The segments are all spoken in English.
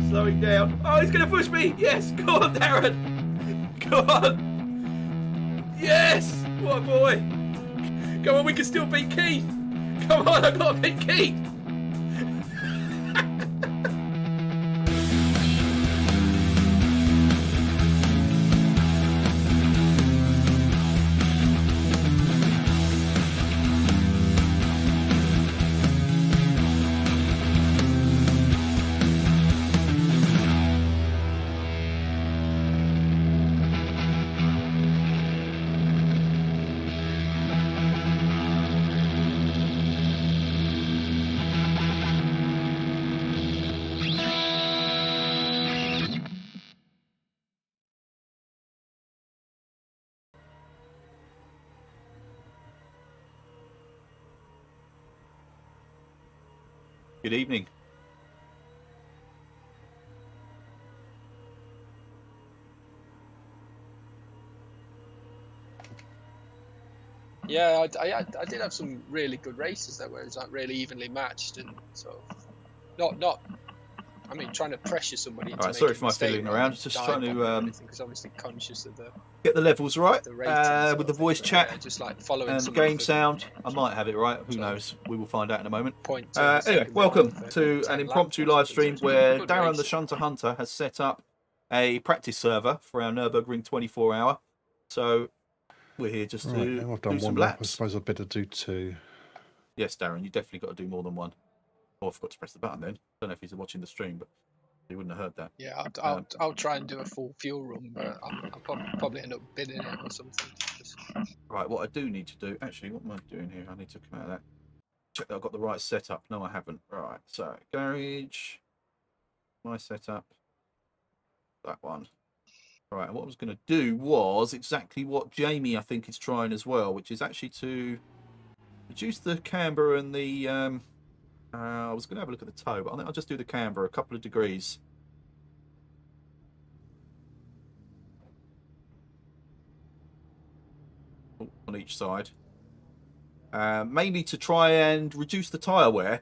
Slowing down. Oh, he's going to push me. Yes. Go on, Darren. Go on. Yes. What a boy. Come on, we can still beat Keith. Come on, I've got to beat Keith. Good evening. Yeah, I did have some really good races that were like really evenly matched and sort of not. I mean, trying to pressure somebody into Sorry for my fiddling around. Just trying to because obviously conscious of the get the levels right with the thing, voice chat yeah, just like following and the game sound. I might have it right. Who knows? We will find out in a moment. Anyway, welcome to an impromptu live stream where Darren the Shunter Hunter has set up a practice server for our Nurburgring 24-hour. So we're here just to now I've done do some one lap. I laps. suppose I'd better do two. Yes, Darren, you definitely got to do more than one. Oh, I forgot to press the button then. Don't know if he's watching the stream, but he wouldn't have heard that. Yeah, I'll try and do a full fuel run, but I'll probably end up bidding it or something. Right, what I do need to do... Actually, what am I doing here? I need to come out of that. Check that I've got the right setup. No, I haven't. Right, so garage. My setup. That one. Right, and what I was going to do was exactly what Jamie, I think, is trying as well, which is actually to reduce the camber and the... I was going to have a look at the toe, but I think I'll just do the camber a couple of degrees. On each side. Mainly to try and reduce the tyre wear.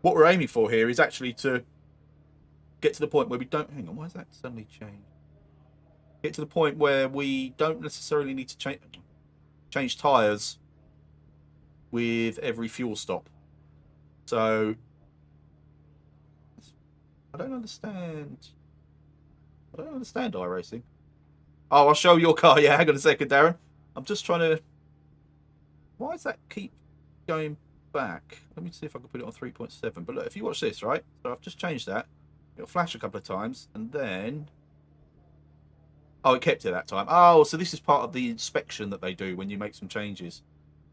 What we're aiming for here is actually to get to the point where we don't... Hang on, why has that suddenly changed? Get to the point where we don't necessarily need to change tyres with every fuel stop. So I don't understand iRacing. Oh, I'll show your car. Yeah, hang on a second, Darren. I'm just trying to... Why does that keep going back? Let me see if I can put it on 3.7. But look, if you watch this, right? So I've just changed that. It'll flash a couple of times, and then... Oh, it kept it that time. Oh, so this is part of the inspection that they do when you make some changes.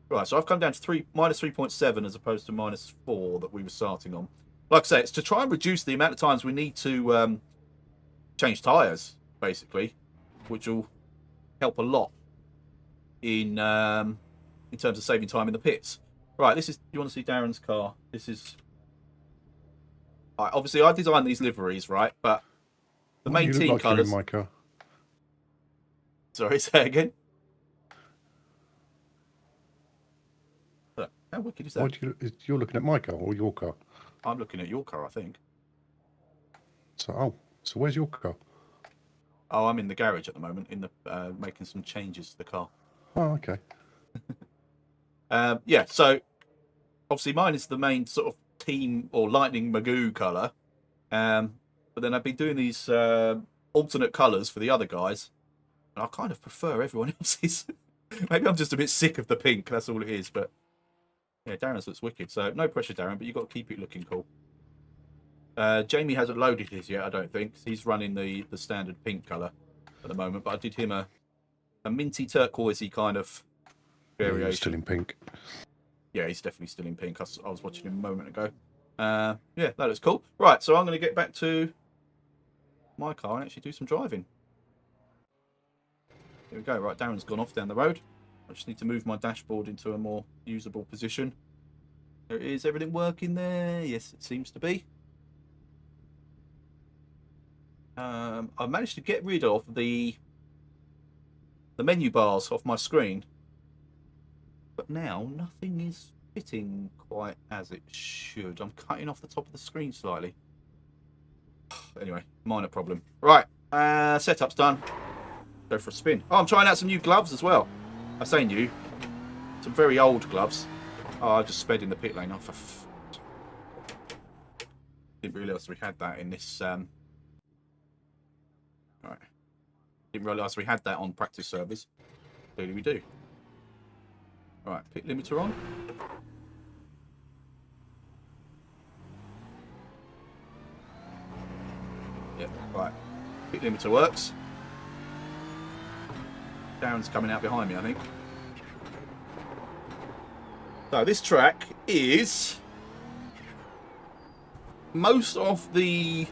Right, so I've come down to minus 3.7 as opposed to minus 4 that we were starting on. Like I say, it's to try and reduce the amount of times we need to change tyres, basically, which will help a lot in terms of saving time in the pits. Right, this is. You want to see Darren's car? This is. Right, obviously, I designed these liveries, right? But the Why main do you team look like you're in colours. my car? Sorry, say again. How wicked is that? Why do you're looking at my car or your car? I'm looking at your car, I think. So where's your car? Oh, I'm in the garage at the moment, in the making some changes to the car. Oh, okay. Yeah, so obviously mine is the main sort of team or lightning Magoo colour. But then I've been doing these alternate colours for the other guys, and I kind of prefer everyone else's. Maybe I'm just a bit sick of the pink. That's all it is. But yeah, Darren's looks wicked. So no pressure, Darren, but you've got to keep it looking cool. Jamie hasn't loaded his yet, I don't think. He's running the standard pink colour at the moment. But I did him a minty turquoisey kind of variation. Yeah, you're still in pink. Yeah, he's definitely still in pink. I was watching him a moment ago. Yeah, that looks cool. Right, so I'm going to get back to my car and actually do some driving. Here we go. Right, Darren's gone off down the road. I just need to move my dashboard into a more usable position. There it is. Everything working there? Yes, it seems to be. I managed to get rid of the menu bars off my screen, but now nothing is fitting quite as it should. I'm cutting off the top of the screen slightly. Anyway, minor problem. Right, setup's done. Go for a spin. Oh, I'm trying out some new gloves as well. I say new. Some very old gloves. Oh, I just sped in the pit lane. Didn't realise we had that in this. Right. Didn't realise we had that on practice servers. Clearly we do. Right, pit limiter on. Yep, right. Pit limiter works. Darren's coming out behind me, I think. So this track is most of the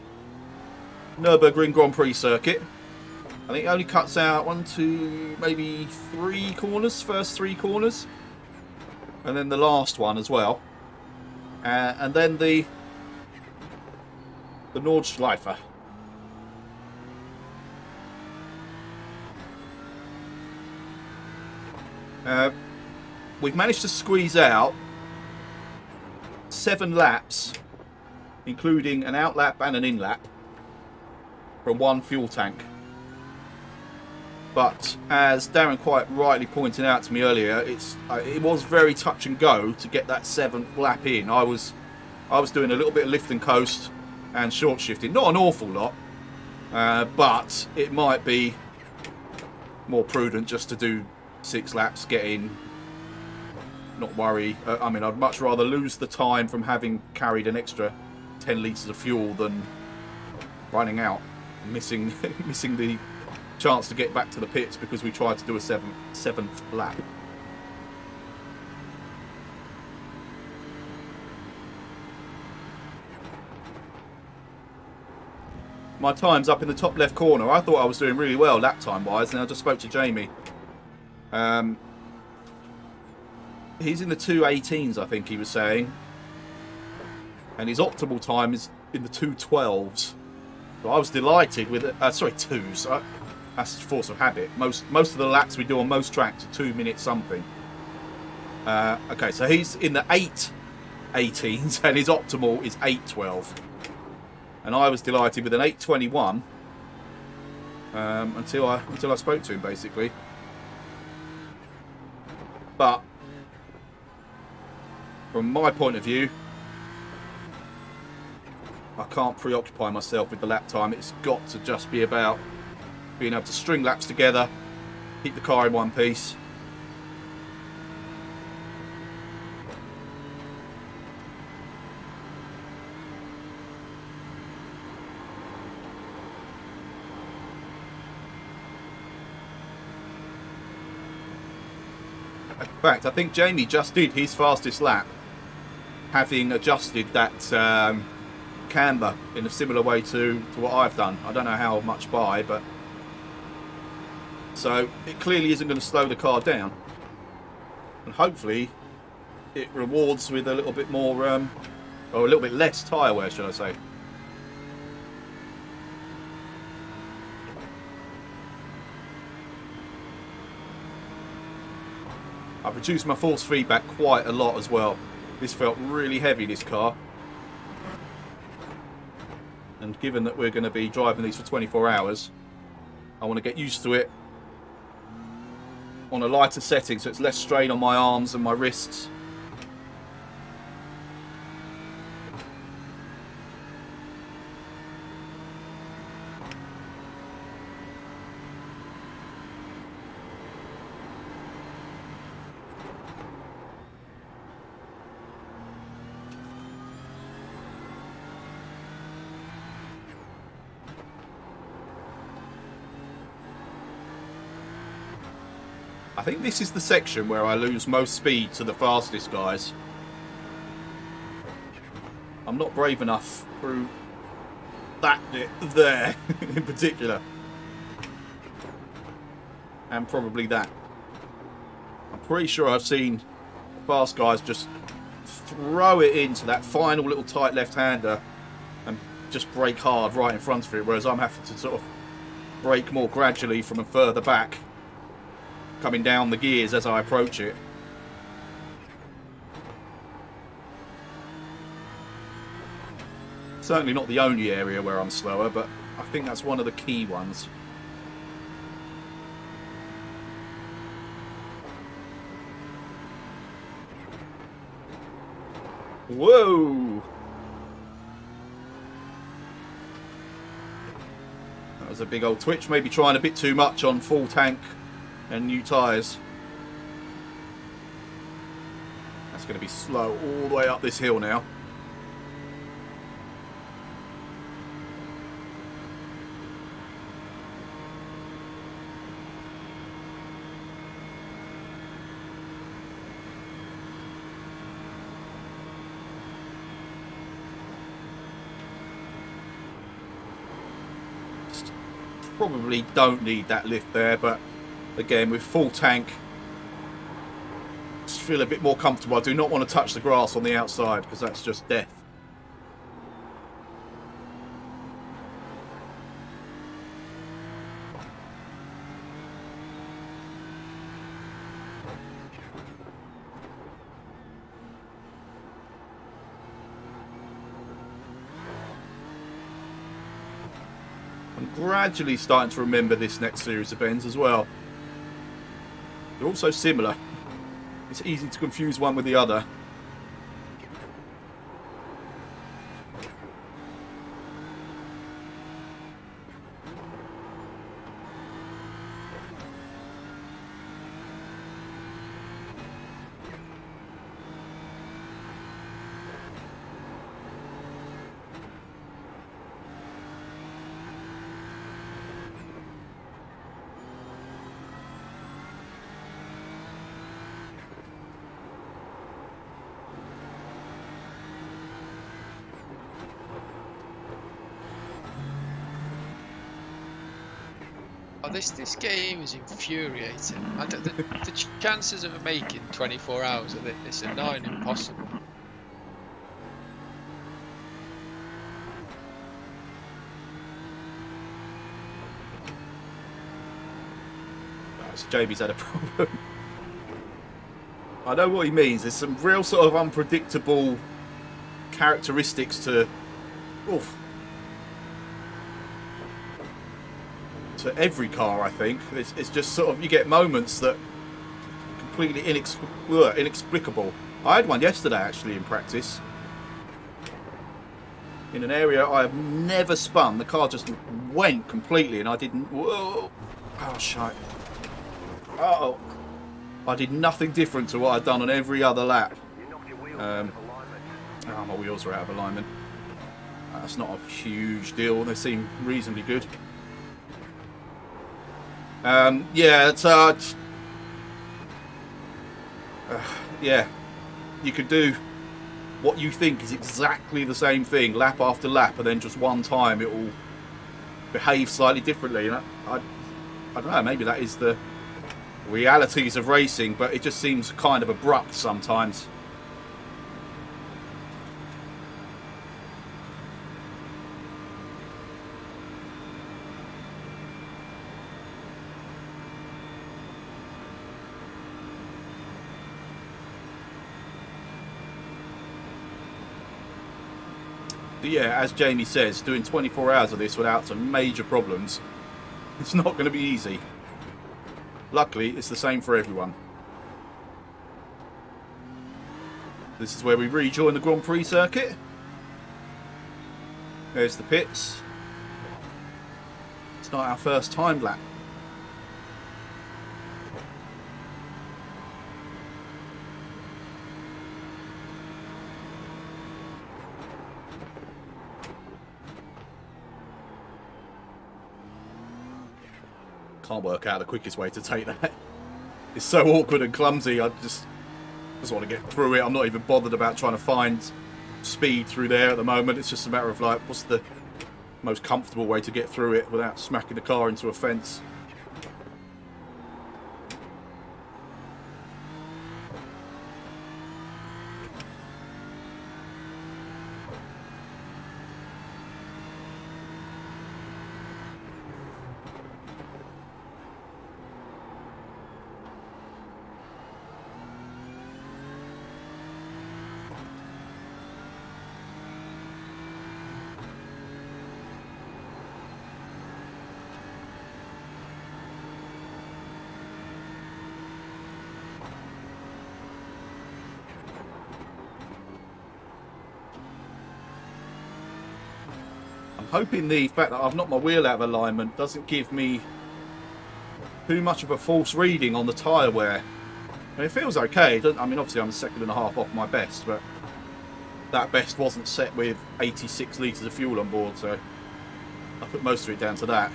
Nurburgring Grand Prix circuit. I think it only cuts out 1, 2, maybe 3 corners, first 3 corners. And then the last one as well. And then the Nordschleife. We've managed to squeeze out 7 laps, including an out lap and an in lap, from 1 fuel tank. But as Darren quite rightly pointed out to me earlier, it was very touch and go to get that 7th lap in. I was doing a little bit of lift and coast and short shifting, not an awful lot, but it might be more prudent just to do 6 laps, get in, not worry. I mean, I'd much rather lose the time from having carried an extra 10 litres of fuel than running out, missing the chance to get back to the pits because we tried to do a 7th lap. My time's up in the top left corner. I thought I was doing really well lap time wise, and I just spoke to Jamie. He's in the 2:18s, I think he was saying, and his optimal time is in the 2:12s. So I was delighted with it. Sorry, 2s. That's force of habit. Most of the laps we do on most tracks are 2 minutes something. Okay, so he's in the 8:18s, and his optimal is 8:12. And I was delighted with an 8:21 until I spoke to him, basically. But from my point of view, I can't preoccupy myself with the lap time. It's got to just be about being able to string laps together, keep the car in one piece. In fact, I think Jamie just did his fastest lap, having adjusted that camber in a similar way to what I've done. I don't know how much by, but So it clearly isn't going to slow the car down. And hopefully it rewards with a little bit more, or a little bit less tyre wear, should I say. I've reduced my force feedback quite a lot as well. This felt really heavy, this car. And given that we're going to be driving these for 24 hours, I want to get used to it on a lighter setting so it's less strain on my arms and my wrists. I think this is the section where I lose most speed to the fastest guys. I'm not brave enough through that bit there in particular. And probably that. I'm pretty sure I've seen fast guys just throw it into that final little tight left-hander and just brake hard right in front of it, whereas I'm having to sort of brake more gradually from a further back, coming down the gears as I approach it. Certainly not the only area where I'm slower, but I think that's one of the key ones. Whoa! That was a big old twitch, maybe trying a bit too much on full tank and new tyres. That's going to be slow all the way up this hill now. Probably don't need that lift there, but again, with full tank, just feel a bit more comfortable. I do not want to touch the grass on the outside because that's just death. I'm gradually starting to remember this next series of bends as well. They're all so similar. It's easy to confuse one with the other. Oh, this game is infuriating. The chances of making 24 hours of this are nigh impossible. So JB's had a problem. I know what he means. There's some real sort of unpredictable characteristics to every car, I think. It's just sort of, you get moments that are completely inexplicable. I had one yesterday actually in practice. In an area I have never spun. The car just went completely and I didn't... Whoa! Oh, shite. Uh-oh. I did nothing different to what I'd done on every other lap. Oh, my wheels are out of alignment. That's not a huge deal. They seem reasonably good. Yeah, it's yeah, you could do what you think is exactly the same thing lap after lap, and then just one time it will behave slightly differently. And I don't know, maybe that is the realities of racing, but it just seems kind of abrupt sometimes. But yeah, as Jamie says, doing 24 hours of this without some major problems, it's not going to be easy. Luckily, it's the same for everyone. This is where we rejoin the Grand Prix circuit. There's the pits. It's not our first time lap. Can't work out the quickest way to take that. It's so awkward and clumsy. I just want to get through it. I'm not even bothered about trying to find speed through there at the moment. It's just a matter of like, what's the most comfortable way to get through it without smacking the car into a fence. Hoping the fact that I've knocked my wheel out of alignment doesn't give me too much of a false reading on the tyre wear. I mean, it feels okay. I mean, obviously I'm a second and a half off my best, but that best wasn't set with 86 litres of fuel on board, so I put most of it down to that.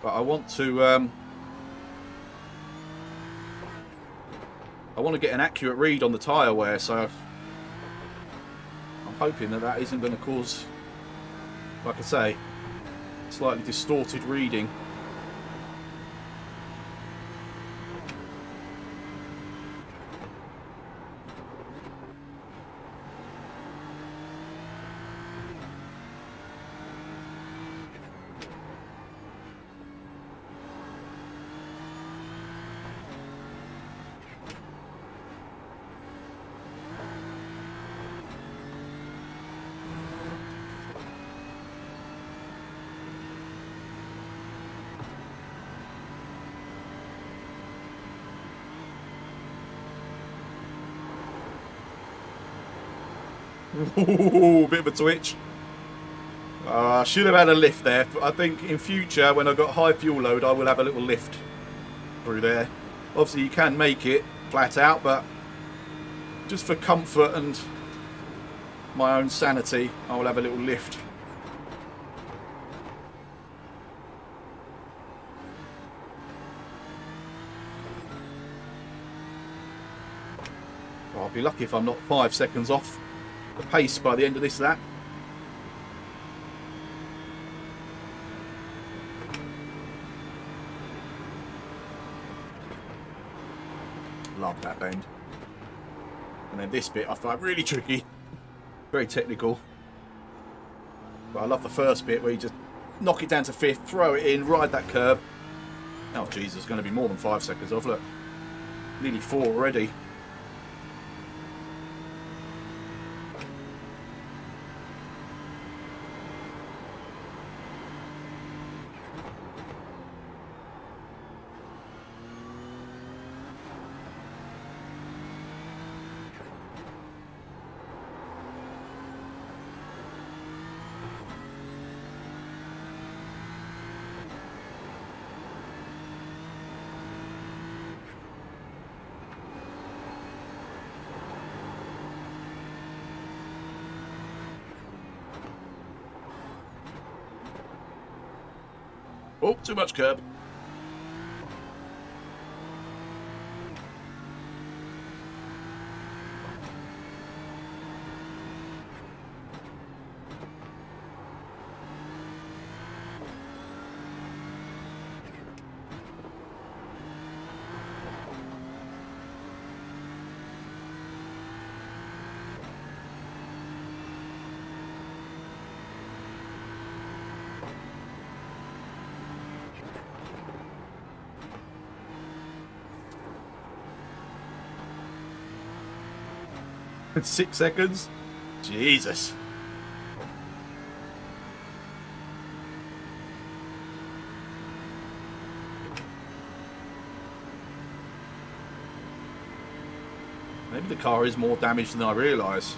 But I want to get an accurate read on the tyre wear, so I'm hoping that that isn't going to cause, like I say, slightly distorted reading. Ooh, bit of a twitch. I should have had a lift there. But I think in future, when I've got high fuel load, I will have a little lift through there. Obviously, you can make it flat out, but just for comfort and my own sanity, I will have a little lift. I'll be lucky if I'm not 5 seconds off the pace by the end of this lap. Love that bend. And then this bit I find really tricky. Very technical. But I love the first bit where you just knock it down to 5th, throw it in, ride that curb. Oh Jesus, it's going to be more than 5 seconds off. Look, nearly 4 already. Oh, too much curb. 6 seconds? Jesus. Maybe the car is more damaged than I realise.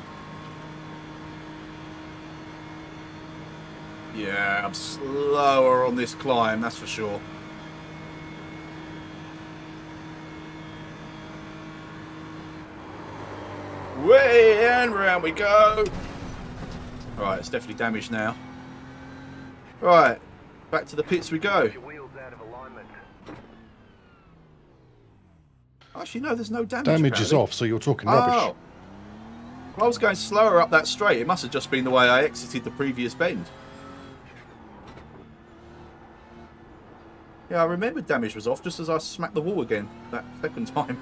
Yeah, I'm slower on this climb, that's for sure. Way and round we go. Right, it's definitely damaged now. Right, back to the pits we go. Actually, no, there's no damage. Damage is apparently. off, so you're talking rubbish. Oh, I was going slower up that straight. It must have just been the way I exited the previous bend. Yeah, I remember damage was off just as I smacked the wall again that second time.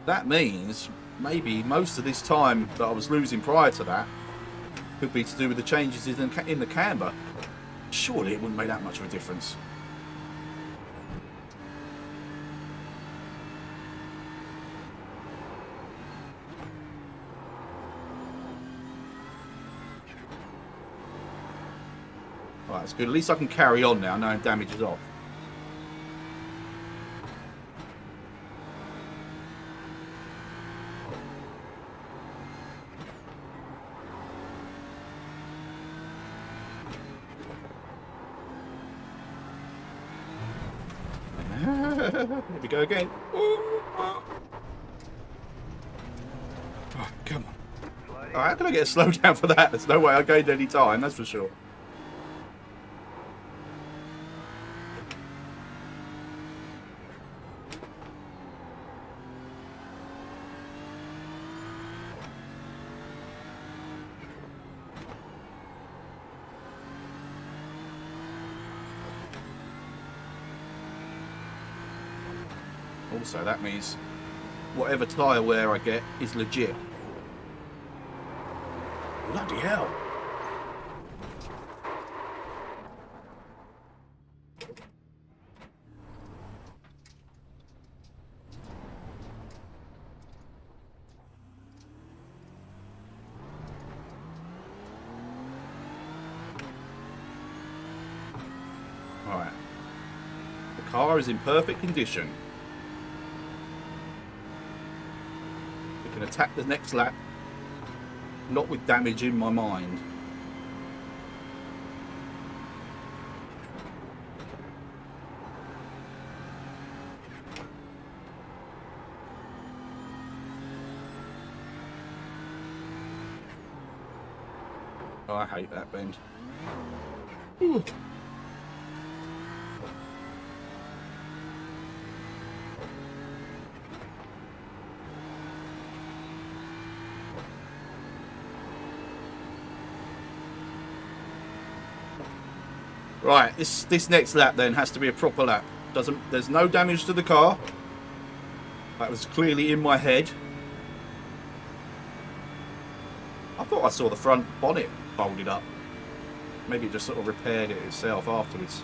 That means maybe most of this time that I was losing prior to that could be to do with the changes in the camber. Surely it wouldn't make that much of a difference. Right, that's good. At least I can carry on now, knowing damage is off. Here we go again. Oh, come on. Oh, how can I get a slowdown for that? There's no way I gained any time, that's for sure. Also, that means whatever tyre wear I get is legit. Bloody hell. Alright. The car is in perfect condition. We can attack the next lap, not with damage in my mind. Oh, I hate that bend. Ooh. Right, this next lap then has to be a proper lap. There's no damage to the car. That was clearly in my head. I thought I saw the front bonnet folded up. Maybe it just sort of repaired it itself afterwards.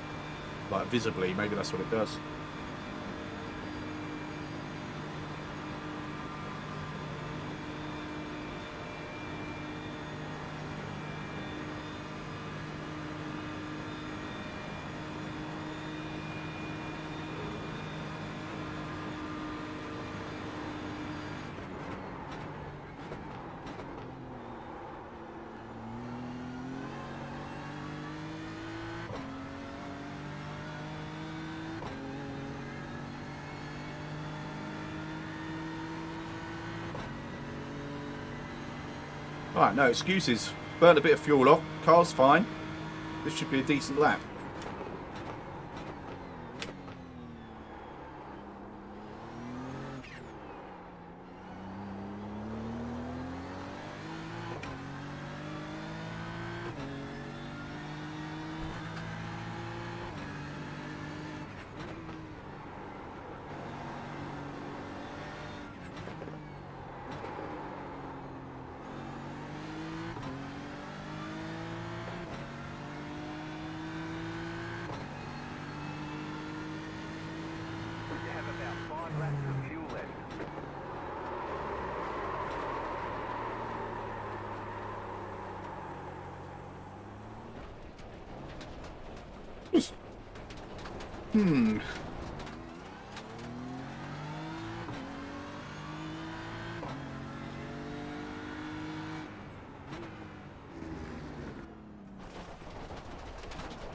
Like visibly, maybe that's what it does. Right, no excuses. Burnt a bit of fuel off. Car's fine. This should be a decent lap. Hmm.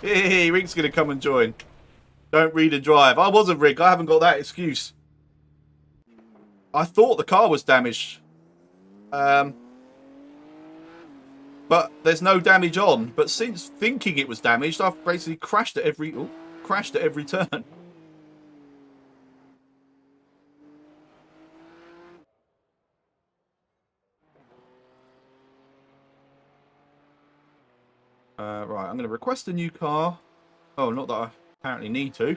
Hey, Rick's gonna come and join. Don't read and drive. I wasn't Rick. I haven't got that excuse. I thought the car was damaged. But there's no damage on. But since thinking it was damaged, I've basically crashed at every turn. Right, I'm going to request a new car. Oh, not that I apparently need to.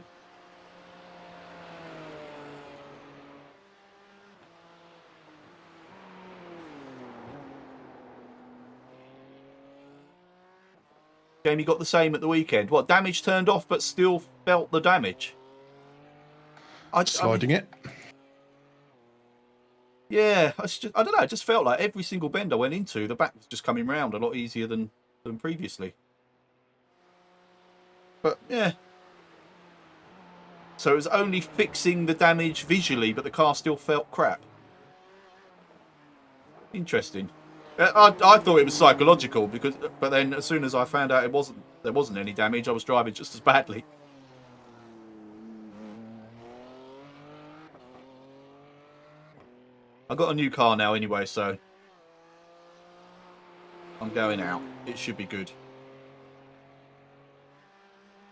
Jamie got the same at the weekend. What, damage turned off but still felt the damage? Sliding it. Yeah, I don't know. It just felt like every single bend I went into, the back was just coming round a lot easier than previously. But yeah. So it was only fixing the damage visually, but the car still felt crap. Interesting. I thought it was psychological but then as soon as I found out there wasn't any damage, I was driving just as badly. I got a new car now anyway, so I'm going out. It should be good.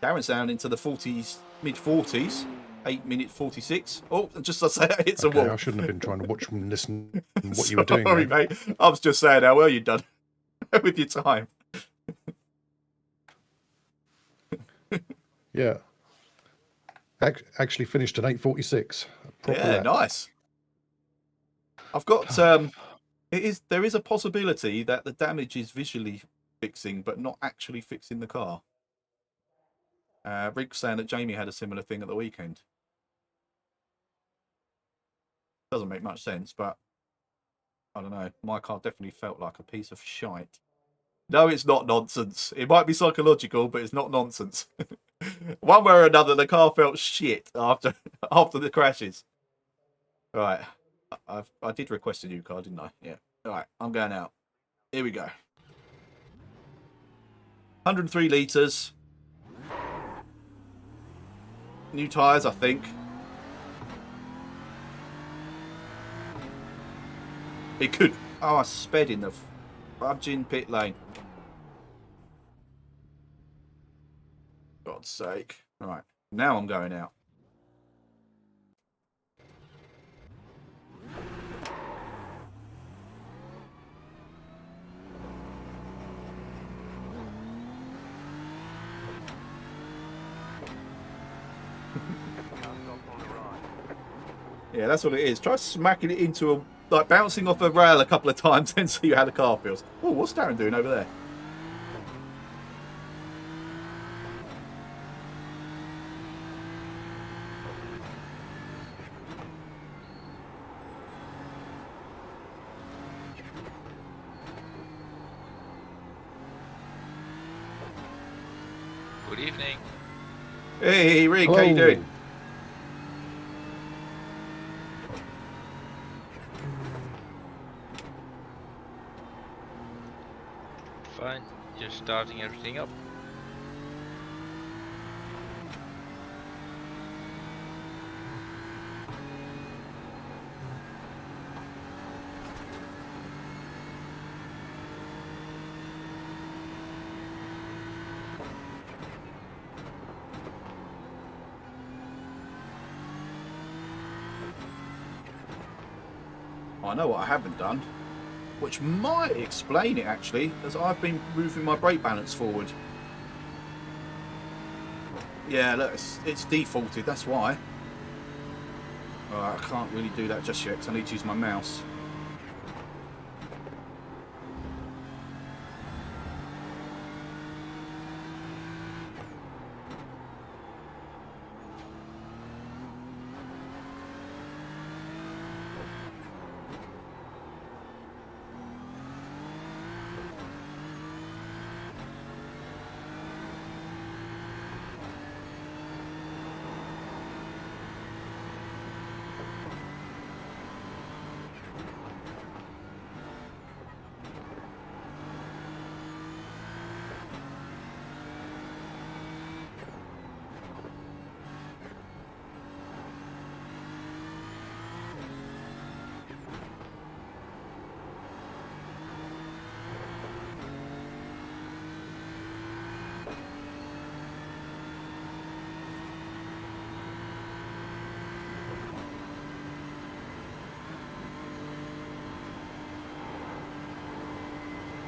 Darren's down into the 40s, mid-40s. 8 minute 46. Oh, just as I say, it's a wall. I shouldn't have been trying to watch and listen what you were doing. Sorry, mate. I was just saying how well you'd done with your time. Yeah. Actually finished at 8:46. Yeah, nice. I've got there is a possibility that the damage is visually fixing but not actually fixing the car. Rick's saying that Jamie had a similar thing at the weekend. Doesn't make much sense, but I don't know. My car definitely felt like a piece of shite. No, it's not nonsense. It might be psychological, but it's not nonsense. One way or another, the car felt shit after the crashes. Right. I did request a new car, didn't I? Yeah. All right, I'm going out. Here we go. 103 litres. New tyres, I think. It could. Oh, I sped in the fudging pit lane. God's sake. All right. Now I'm going out. Yeah, that's what it is. Try smacking it into like bouncing off a rail a couple of times and see how the car feels. Oh, what's Darren doing over there? Good evening. Hey, Rick, Hello. how you doing? Fine. Just starting everything up. I know what I haven't done, which might explain it actually, as I've been moving my brake balance forward. Yeah, look, it's defaulted, that's why. I can't really do that just yet because I need to use my mouse.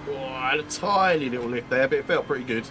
Oh, I had a tiny little lift there, but it felt pretty good.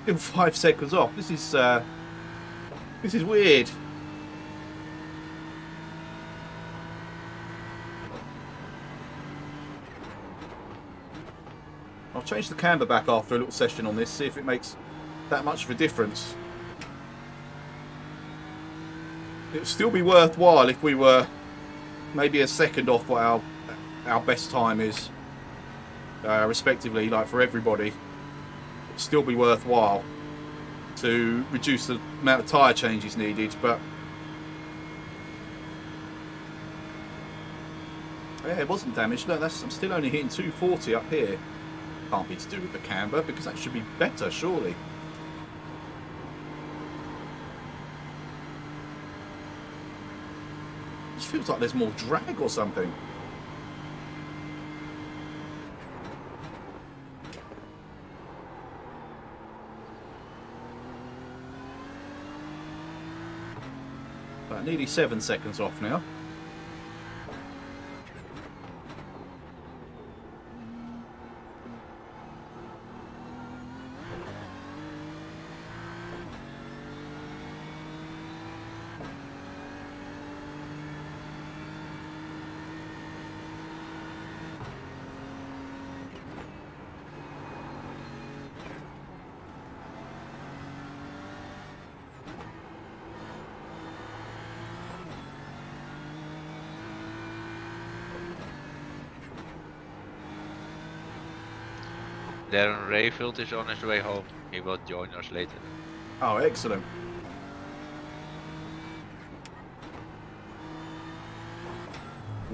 Still 5 seconds off. This is weird. I'll change the camber back after a little session on this, see if it makes that much of a difference. It would still be worthwhile if we were maybe a second off what our best time is, respectively, like for everybody. It'd still be worthwhile to reduce the amount of tyre changes needed, but yeah, it wasn't damaged. No, I'm still only hitting 240 up here. Can't be to do with the camber, because that should be better, surely. It feels like there's more drag or something. But nearly 7 seconds off now. Darren Rayfield is on his way home. He will join us later. Oh, excellent.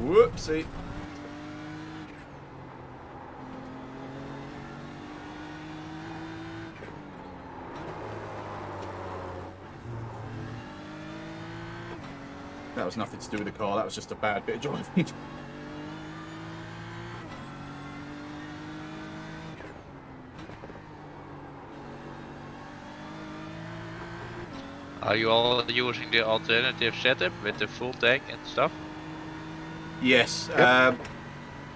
Whoopsie. That was nothing to do with the car, that was just a bad bit of driving. Are you all using the alternative setup with the full tank and stuff? Yes, Yep.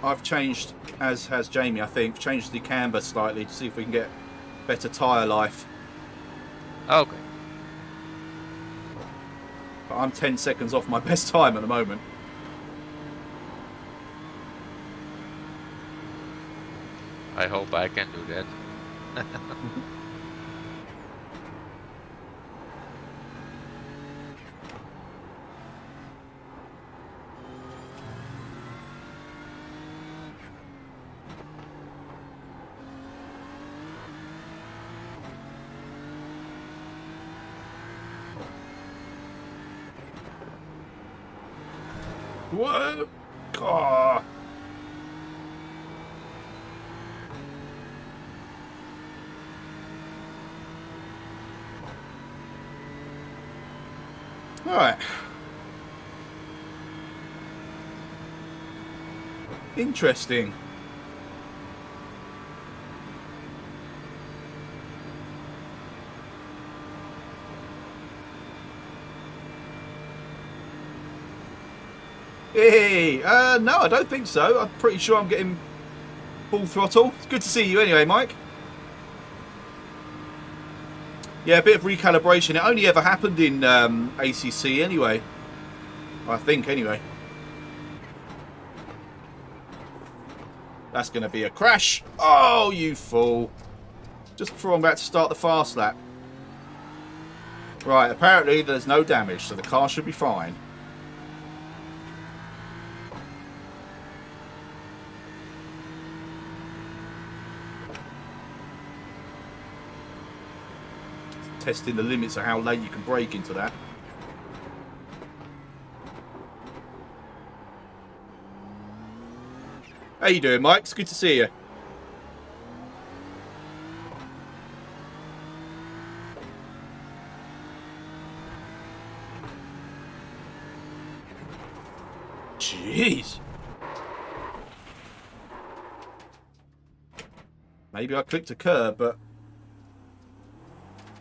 I've changed, as has Jamie, I think, changed the camber slightly to see if we can get better tyre life. Okay. But I'm 10 seconds off my best time at the moment. I hope I can do that. Whoa! Oh. All right. Interesting. Hey, no, I don't think so. I'm pretty sure I'm getting full throttle. It's good to see you anyway, Mike. Yeah, a bit of recalibration. It only ever happened in ACC anyway. I think, anyway. That's going to be a crash. Oh, you fool. Just before I'm about to start the fast lap. Right, apparently there's no damage, so the car should be fine. Testing the limits of how late you can brake into that. How you doing, Mike? It's good to see you. Jeez. Maybe I clicked a curb, but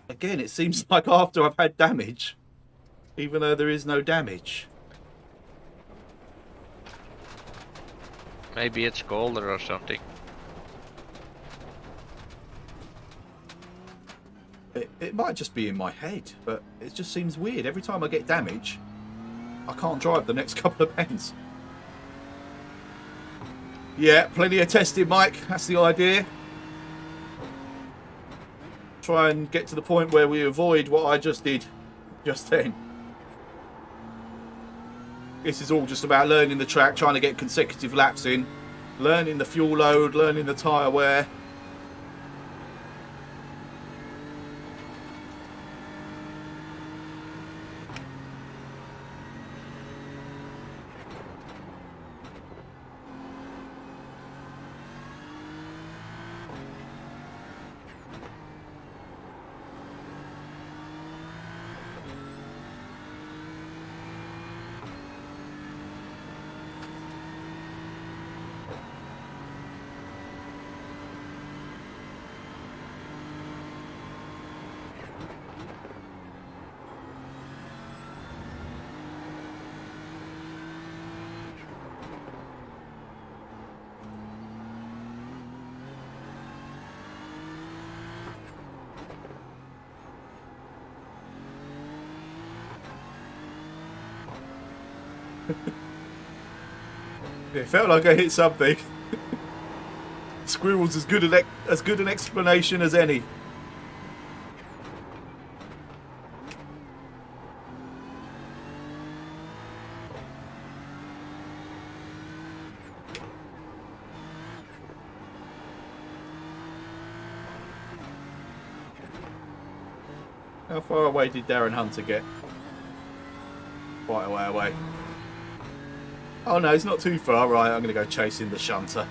again, it seems like after I've had damage, even though there is no damage. Maybe it's colder or something. It might just be in my head, but it just seems weird. Every time I get damage, I can't drive the next couple of bends. Yeah, plenty of testing, Mike. That's the idea. Try and get to the point where we avoid what I just did just then. This is all just about learning the track, trying to get consecutive laps in, learning the fuel load, learning the tyre wear. It felt like I hit something. Squirrel's as good an explanation as any. How far away did Darren Hunter get? Quite a way away. Oh no, he's not too far. Right, I'm going to go chasing the shunter.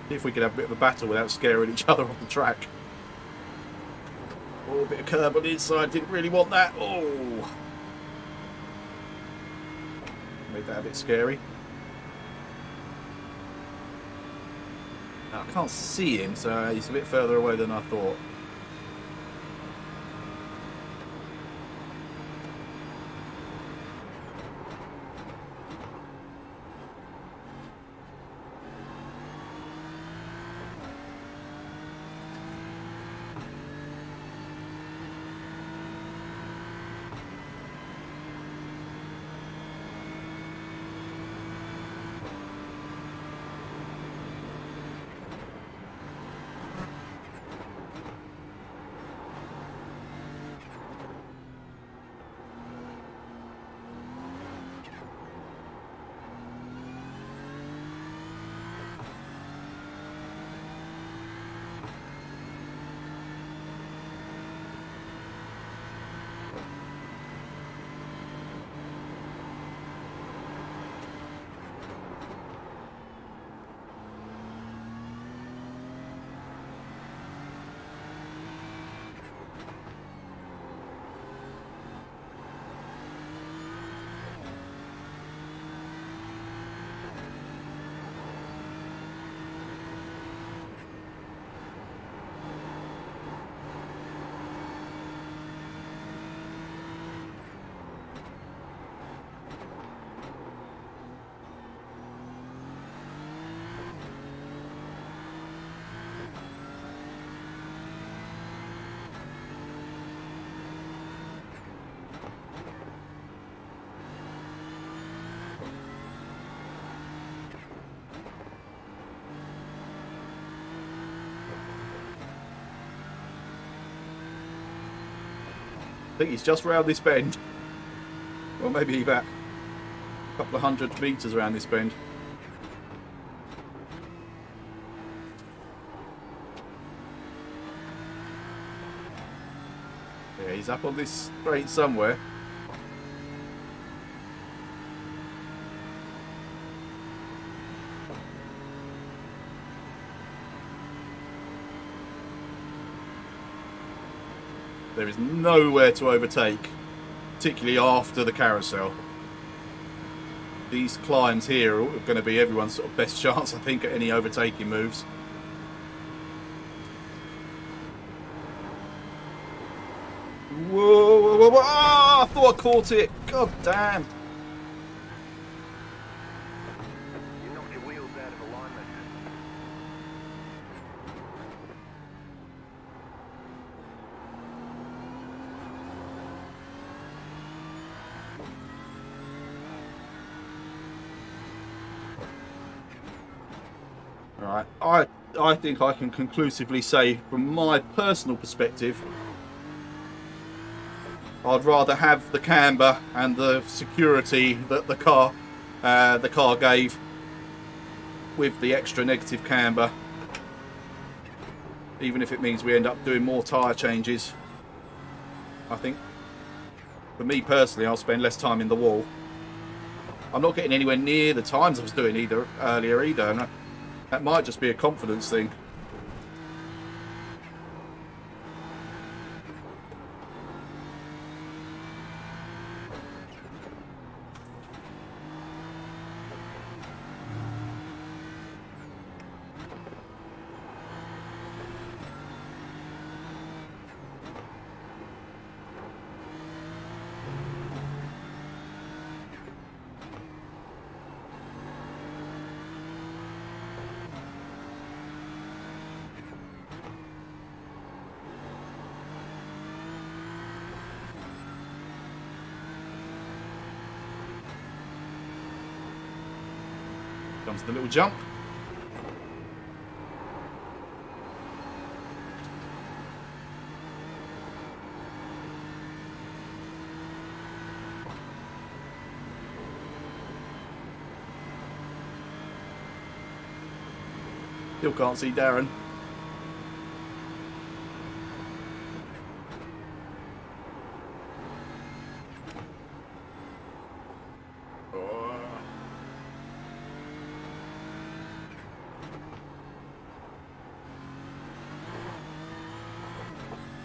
See if we can have a bit of a battle without scaring each other off the track. Oh, a bit of curb on the inside. Didn't really want that. Oh. Made that a bit scary. I can't see him, so he's a bit further away than I thought. think he's just round this bend. Or maybe about a couple of 100 metres around this bend. Yeah, he's up on this straight somewhere. There is nowhere to overtake, particularly after the carousel. These climbs here are going to be everyone's sort of best chance, I think, at any overtaking moves. Whoa, whoa, whoa, whoa. Oh, I thought I caught it. God damn. You knocked your wheels out of alignment. Right, I think I can conclusively say, from my personal perspective, I'd rather have the camber and the security that the car gave, with the extra negative camber, even if it means we end up doing more tyre changes. I think, for me personally, I'll spend less time in the wall. I'm not getting anywhere near the times I was doing earlier either, and that might just be a confidence thing. Comes the little jump. Still can't see Darren.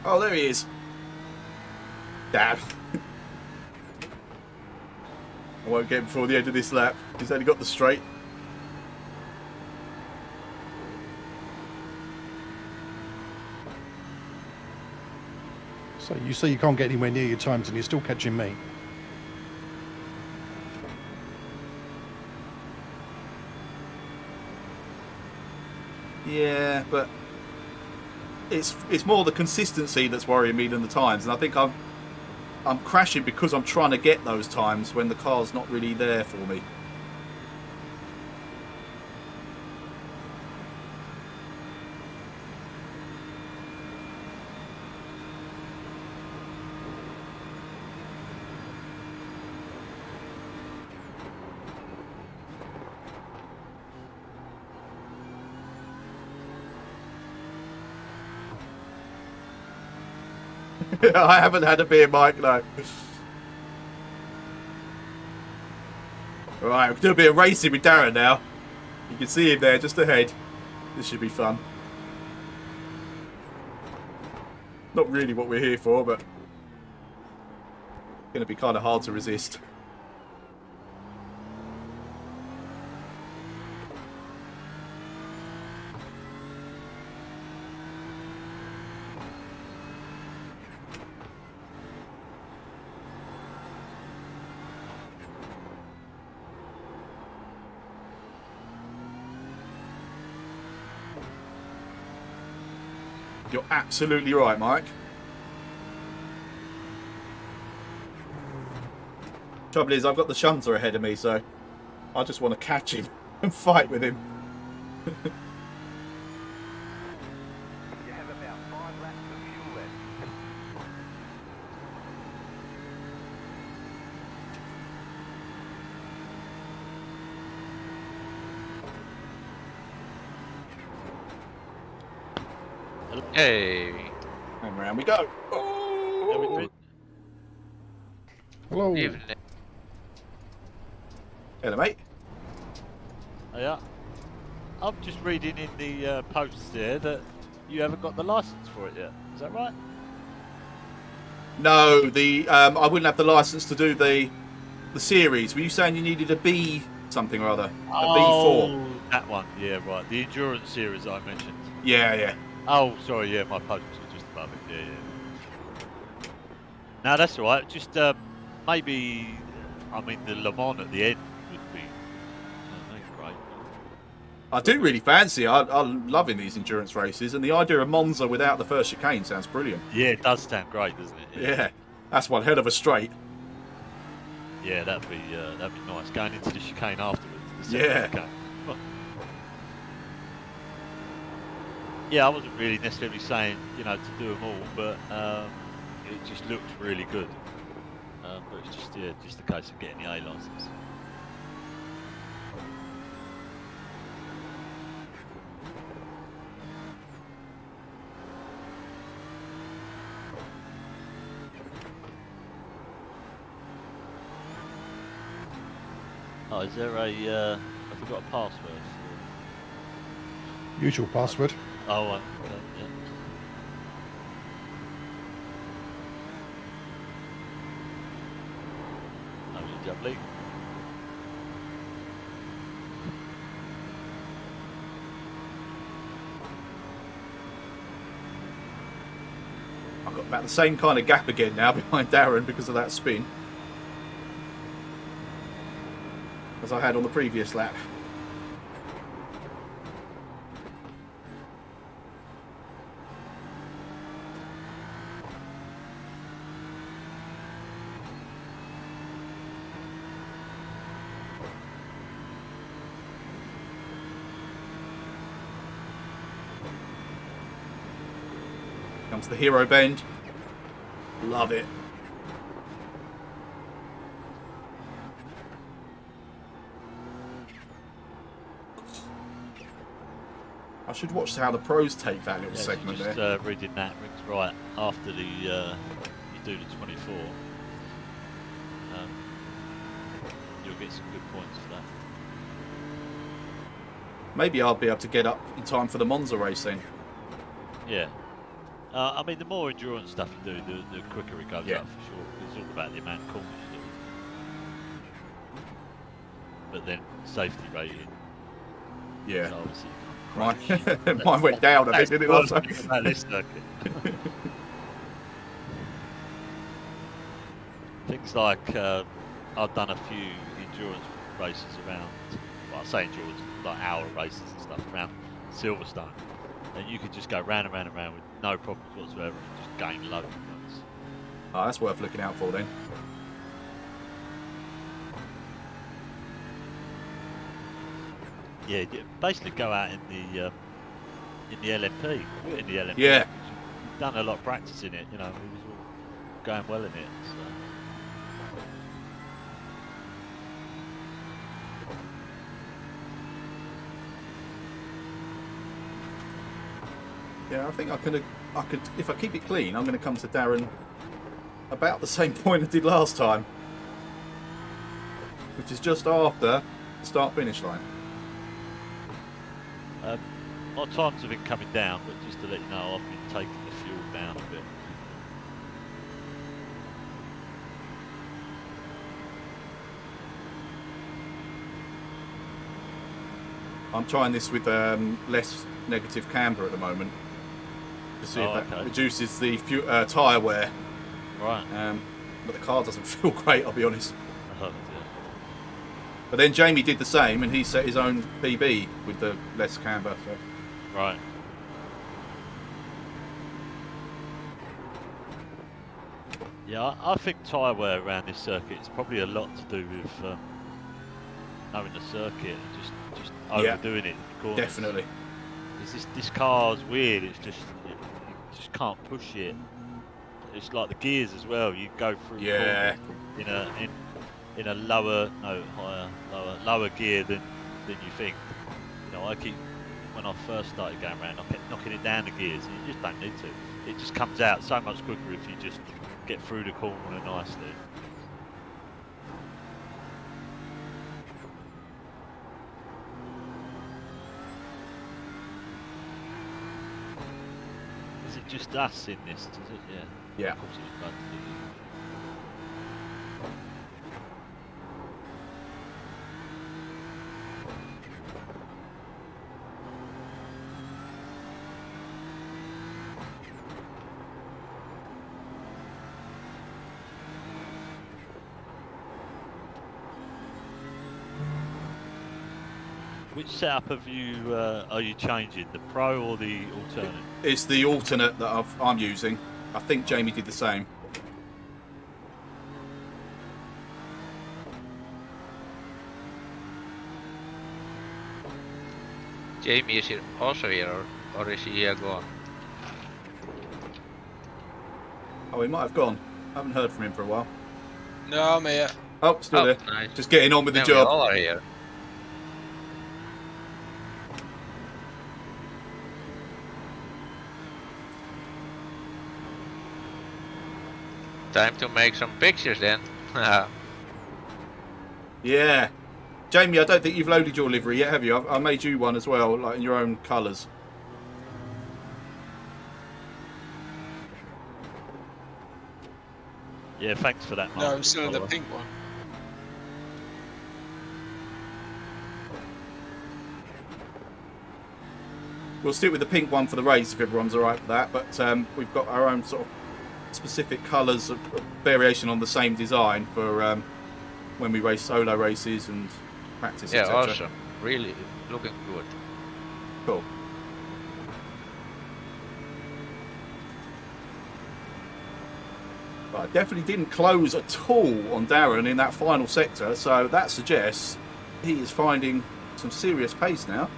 Oh, there he is. Damn. I won't get him before the end of this lap. He's only got the straight. So you say you can't get anywhere near your times and you're still catching me. Yeah, but it's more the consistency that's worrying me than the times, and I think I'm crashing because I'm trying to get those times when the car's not really there for me. I haven't had a beer, Mike, no. Alright, we're doing a bit of racing with Darren now. You can see him there just ahead. This should be fun. Not really what we're here for, but it's going to be kind of hard to resist. You're absolutely right, Mike. Trouble is, I've got the shunter ahead of me, so I just want to catch him and fight with him. You have about 5 laps of fuel left. Hey. And round we go. There we Oh. go. Hello. Evening. Hello, mate. Oh, yeah. I'm just reading in the posts there that you haven't got the license for it yet. Is that right? No, I wouldn't have the license to do the series. Were you saying you needed a B something or other? A B4? That one. Yeah, right. The endurance series I mentioned. Yeah, yeah. Oh, sorry. Yeah, my post was just above it. Yeah, yeah. No, that's all right. Just maybe, I mean, the Le Mans at the end would be great. I do really fancy. I'm loving these endurance races, and the idea of Monza without the first chicane sounds brilliant. Yeah, it does sound great, doesn't it? Yeah, that's one hell of a straight. Yeah, that'd be nice. Going into the chicane afterwards. The second Yeah. chicane. Yeah, I wasn't really necessarily saying, you know, to do them all, but it just looked really good. But it's just a case of getting the A license. Oh, is there a? I forgot a password. Usual password. Oh, okay, yeah. Lovely, lovely. I've got about the same kind of gap again now behind Darren because of that spin as I had on the previous lap. Comes the hero bend. Love it. I should watch how the pros take that little segment just, there. Reading that rings right after the you do the 24. You'll get some good points for that. Maybe I'll be able to get up in time for the Monza race then. Yeah. I mean, the more endurance stuff you do, the quicker it goes Yeah. up for sure. It's all about the amount of corners you do. But then safety rating. Yeah. So obviously Mine went down a bit, didn't it, last time? About this circuit. Things like I've done a few endurance races around. Well, I say endurance, like hour races and stuff around Silverstone, and you could just go round and round and round with no problems whatsoever, and just gain loads of points. Oh, that's worth looking out for then. Yeah, basically go out in the LMP, in the LMP. Yeah. You've done a lot of practice in it, you know. It was all going well in it. So. Yeah, I think I could, if I keep it clean, I'm going to come to Darren about the same point I did last time, which is just after the start-finish line. My times have been coming down, but just to let you know, I've been taking the fuel down a bit. I'm trying this with less negative camber at the moment to see if that reduces the tyre wear. Right. But the car doesn't feel great, I'll be honest. Oh, dear. But then Jamie did the same, and he set his own PB with the less camber. So. Right. Yeah, I think tyre wear around this circuit is probably a lot to do with knowing the circuit and just overdoing it. Definitely. Because this car's weird. It's just you just can't push it. It's like the gears as well. You go through in a lower gear than you think. You know, I keep when I first started going around, I kept knocking it down the gears, and you just don't need to. It just comes out so much quicker if you just get through the corner nicely. Is it just us in this? Is it? Yeah. Yeah. Of course it's blood. Which setup have you are you changing? The Pro or the alternate? It's the alternate that I'm using. I think Jamie did the same. Jamie is also here, or is he gone? Oh, he might have gone. I haven't heard from him for a while. No, I'm here. Oh, still there. Nice. Just getting on with the Then we job. all are here. Time to make some pictures then. Yeah. Jamie, I don't think you've loaded your livery yet, have you? I made you one as well, like in your own colours. Yeah, thanks for that, Mark. No, I'm still in the pink one. We'll stick with the pink one for the race if everyone's alright with that, but we've got our own sort of specific colours of variation on the same design for when we race solo races and practice, Yeah, etc. awesome. Really looking good. Cool. But I definitely didn't close at all on Darren in that final sector, so that suggests he is finding some serious pace now,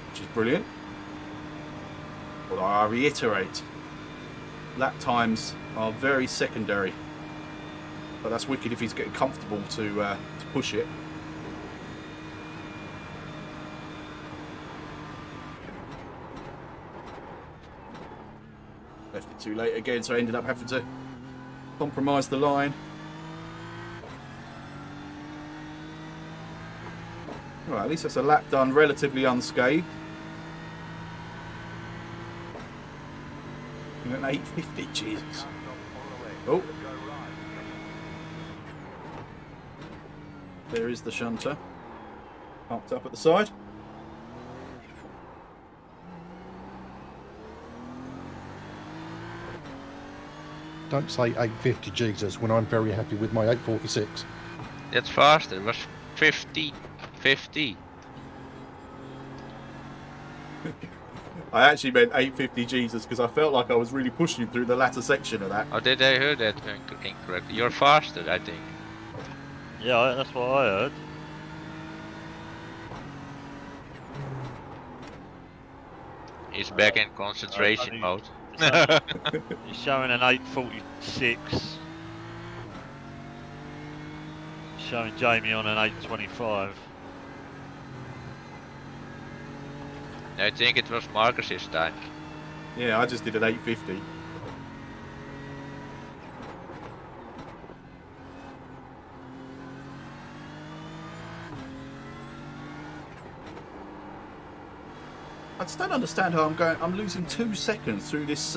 which is brilliant. Although I reiterate, lap times are very secondary, but that's wicked if he's getting comfortable to push it. Left it too late again, so I ended up having to compromise the line. Right, at least that's a lap done relatively unscathed. An 850, Jesus. Oh, there is the shunter, parked up at the side. Don't say 850, Jesus, when I'm very happy with my 846. That's faster. It was 50. I actually meant 850 Jesus because I felt like I was really pushing through the latter section of that. Oh, did I hear that incorrectly? You're faster, I think. Yeah, that's what I heard. He's back in concentration mode. He's showing an 846. Showing Jamie on an 825. I think it was Marcus's time. Yeah, I just did an 850. I just don't understand how I'm losing 2 seconds through this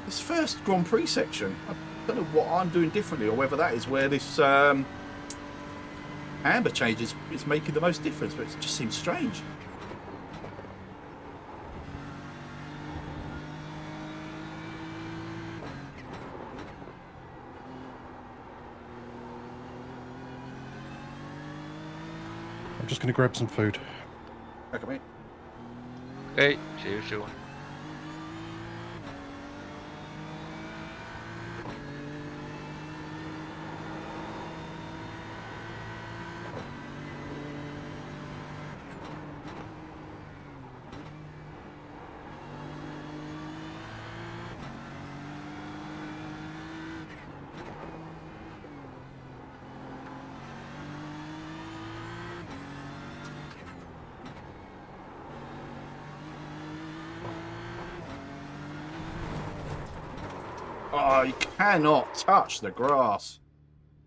this first Grand Prix section. I don't know what I'm doing differently, or whether that is where this amber change is making the most difference, but it just seems strange. I'm just going to grab some food. Okay, mate. Okay, see you soon. Oh, you cannot touch the grass.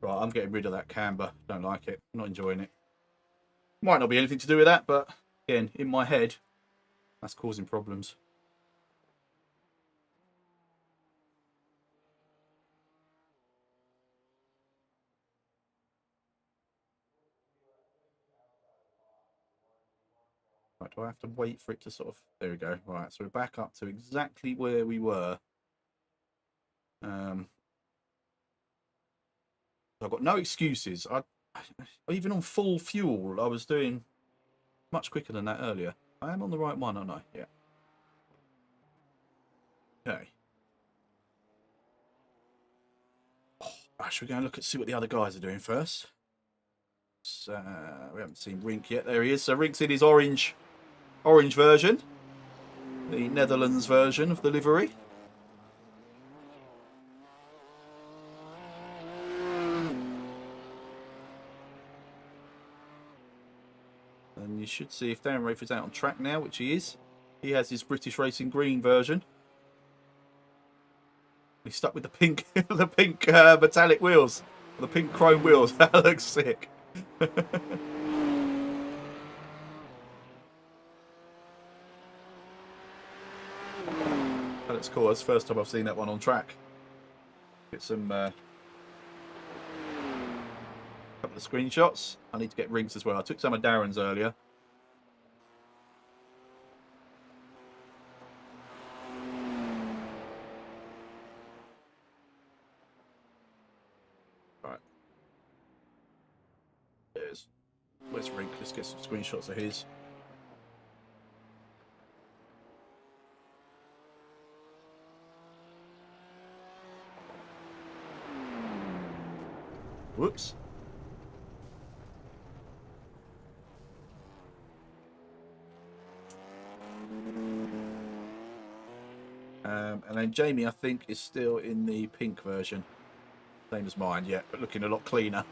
Right, I'm getting rid of that camber. Don't like it. Not enjoying it. Might not be anything to do with that, but again, in my head, that's causing problems. Right, do I have to wait for it to sort of... There we go. Right, so we're back up to exactly where we were. I've got no excuses. Even on full fuel, I was doing much quicker than that earlier. I am on the right one, aren't I? Yeah. Okay. Right, should we go and look at see what the other guys are doing first? So, we haven't seen Rink yet. There he is. So Rink's in his orange version, the Netherlands version of the livery. And you should see if Darren Rafer's out on track now, which he is. He has his British Racing Green version. He's stuck with the pink, the pink metallic wheels, the pink chrome wheels. That looks sick. That looks cool. That's the first time I've seen that one on track. Get some couple of screenshots. I need to get Rinks as well. I took some of Darren's earlier. Right. Where's Rink? Let's get some screenshots of his. Whoops. And then Jamie, I think, is still in the pink version. Same as mine, yeah, but looking a lot cleaner.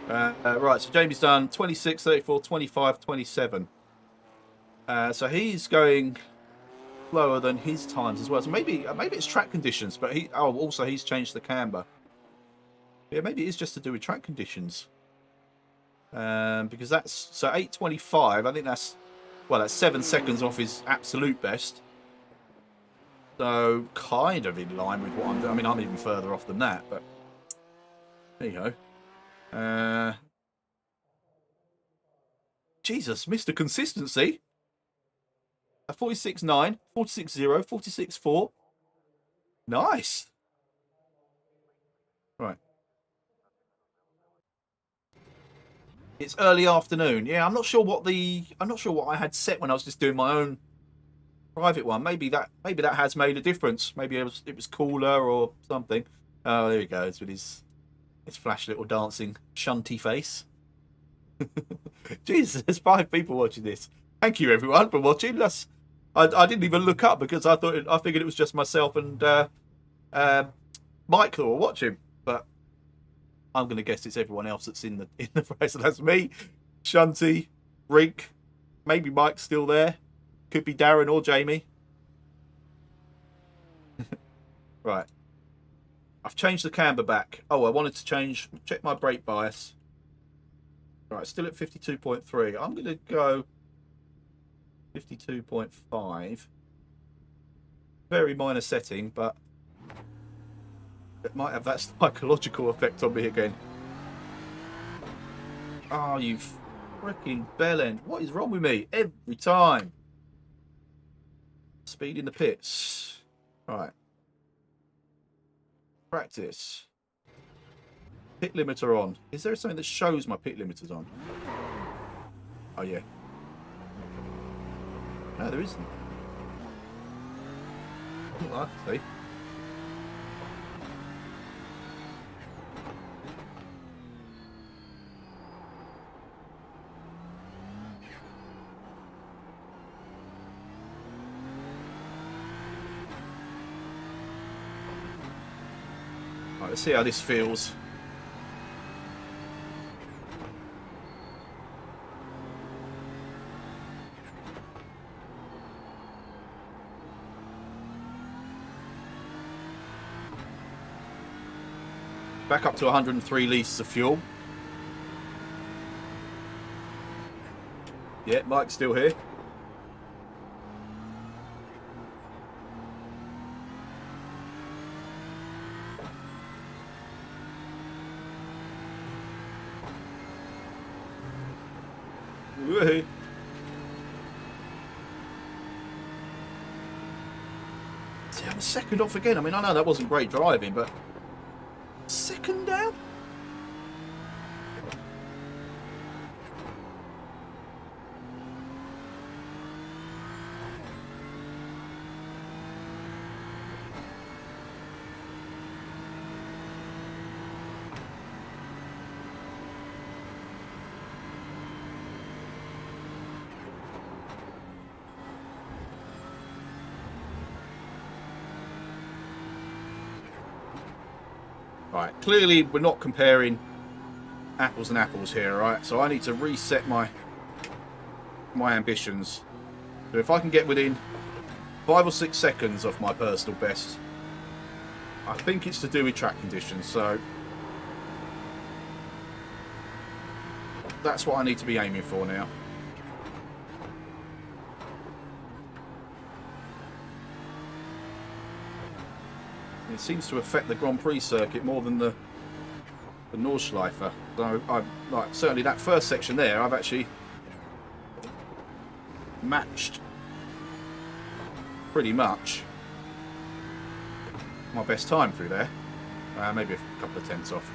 Right, so Jamie's done 26, 34, 25, 27. So he's going lower than his times as well. So maybe it's track conditions, but also he's changed the camber. Yeah, maybe it is just to do with track conditions. Because that's so 8:25. I think that's 7 seconds off his absolute best. So kind of in line with what I'm doing. I mean, I'm even further off than that, but there you go. Jesus, Mr. Consistency. A 46.9, 46.0, 46.4. Nice. Right. It's early afternoon. Yeah, I'm not sure what I had set when I was just doing my own private one. Maybe that has made a difference. Maybe it was cooler or something. Oh, there he goes with his flash little dancing shunty face. Jesus, there's 5 people watching this. Thank you everyone for watching. I didn't even look up because I figured it was just myself and Mike that were watching, but I'm going to guess it's everyone else that's in the race. So that's me, Shunty, Rink, maybe Mike's still there. Could be Darren or Jamie. Right. I've changed the camber back. Oh, I wanted to check my brake bias. Right, still at 52.3. I'm going to go 52.5. Very minor setting, but it might have that psychological effect on me again. Oh, you freaking bellend. What is wrong with me? Every time. Speed in the pits. Right. Practice. Pit limiter on. Is there something that shows my pit limiters on? Oh, yeah. No, there isn't. Oh, I see. Right, let's see how this feels. Back up to 103 litres of fuel. Yeah, Mike's still here. Woohoo. See, I'm a second off again. I mean, I know that wasn't great driving, but second down? Right, clearly we're not comparing apples and apples here, right? So I need to reset my ambitions. So if I can get within 5 or 6 seconds of my personal best, I think it's to do with track conditions. So that's what I need to be aiming for now. It seems to affect the Grand Prix circuit more than the Nordschleife. So like certainly that first section there, I've actually matched pretty much my best time through there. Maybe a couple of tenths off.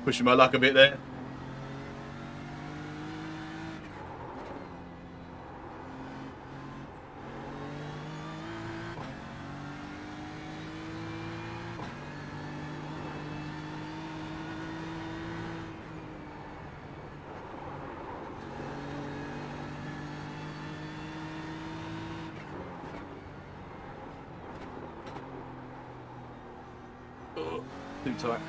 Pushing my luck a bit there. Oh, too tight.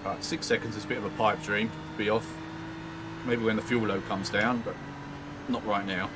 Right, 6 seconds is a bit of a pipe dream to be off. Maybe when the fuel load comes down, but not right now.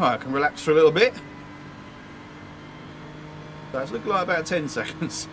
Right, I can relax for a little bit. That's looking like about 10 seconds.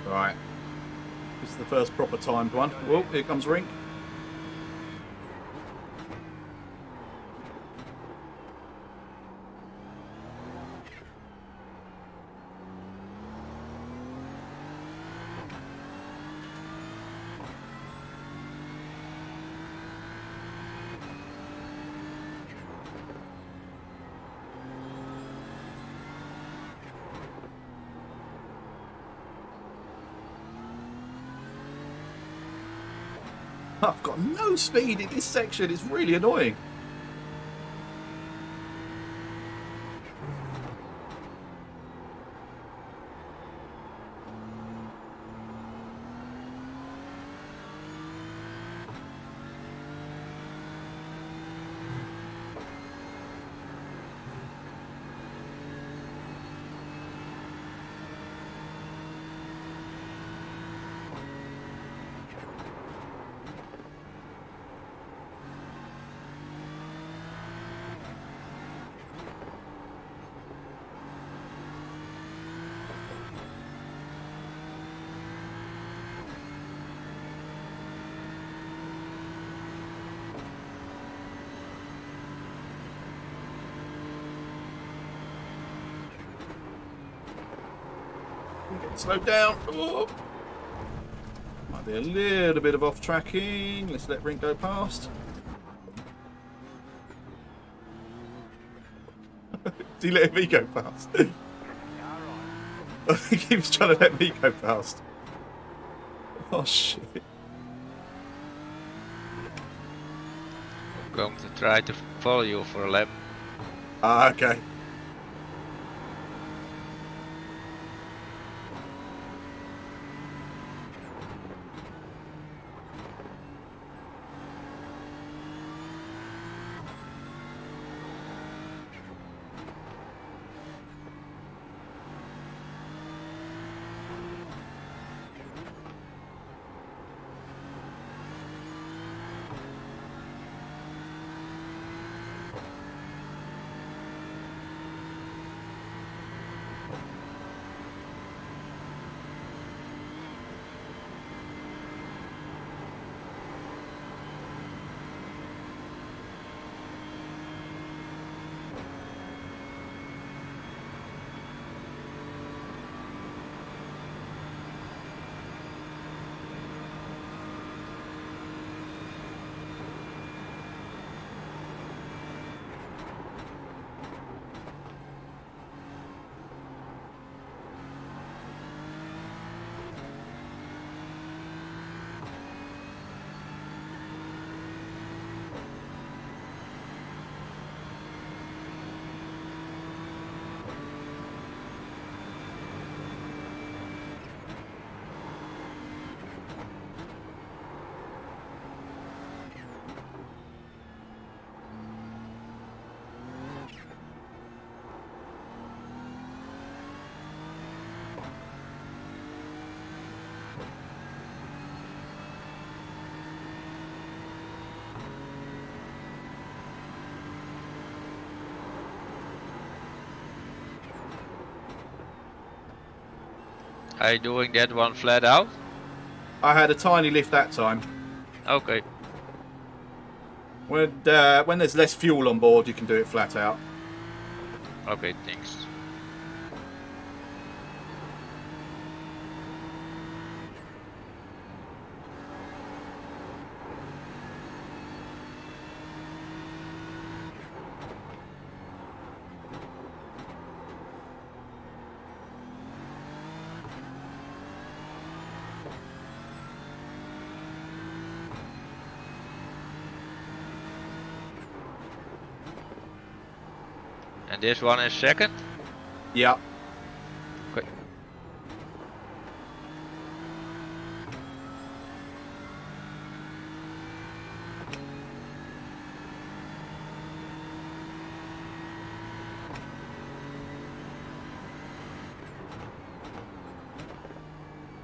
Right. This is the first proper timed one. Whoa, here comes Rink. I've got no speed in this section. It's really annoying. Slow down. Oh. Might be a little bit of off tracking. Let's let Rink go past. He let me go past. I think he was trying to let me go past. Oh shit. I'm going to try to follow you for a lap. Ah, okay. Are you doing that one flat out? I had a tiny lift that time. Okay. When there's less fuel on board, you can do it flat out. Okay, thanks. And this one is second? Yeah. Okay.